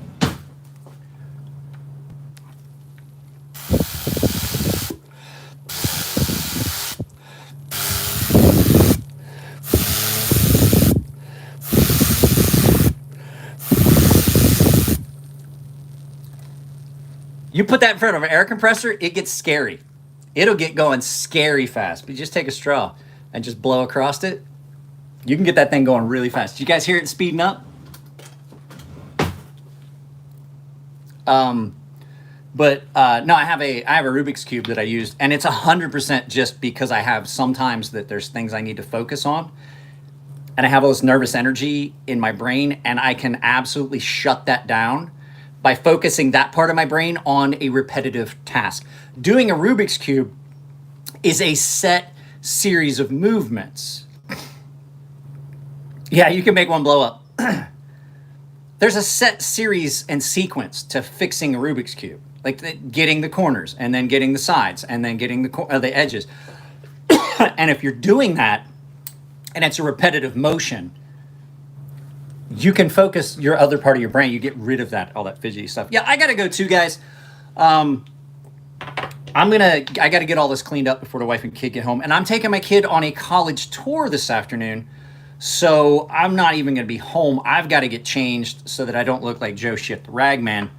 You put that in front of an air compressor, it gets scary. It'll get going scary fast. But you just take a straw and just blow across it. You can get that thing going really fast. Did you guys hear it speeding up? No, I have a Rubik's Cube that I used, and it's 100% just because I have sometimes that there's things I need to focus on, and I have all this nervous energy in my brain, and I can absolutely shut that down by focusing that part of my brain on a repetitive task. Doing a Rubik's Cube is a set series of movements. Yeah, you can make one blow up. There's a set series and sequence to fixing a Rubik's Cube. getting the corners and then getting the sides and then getting the edges. And if you're doing that and it's a repetitive motion, you can focus your other part of your brain. You get rid of all that fidgety stuff. Yeah, I got to go too, guys. I got to get all this cleaned up before the wife and kid get home. And I'm taking my kid on a college tour this afternoon. So I'm not even going to be home. I've got to get changed so that I don't look like Joe Shit the Ragman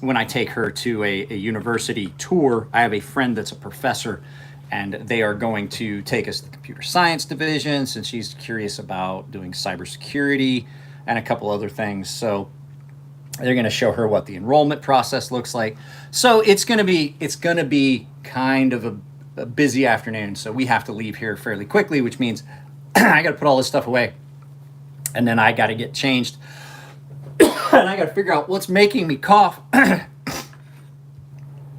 when I take her to a university tour. I have a friend that's a professor, and they are going to take us to the computer science division since she's curious about doing cybersecurity and a couple other things. So they're going to show her what the enrollment process looks like. So it's going to be kind of a busy afternoon. So we have to leave here fairly quickly, which means I got to put all this stuff away, and then I got to get changed, and I got to figure out what's making me cough.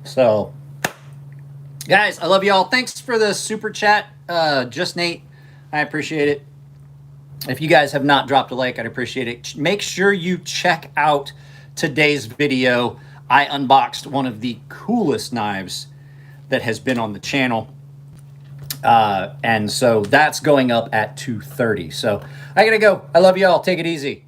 So, guys, I love y'all. Thanks for the super chat, Just Nate. I appreciate it. If you guys have not dropped a like, I'd appreciate it. Make sure you check out today's video. I unboxed one of the coolest knives that has been on the channel. And so that's going up at 2:30. So I gotta go. I love y'all. Take it easy.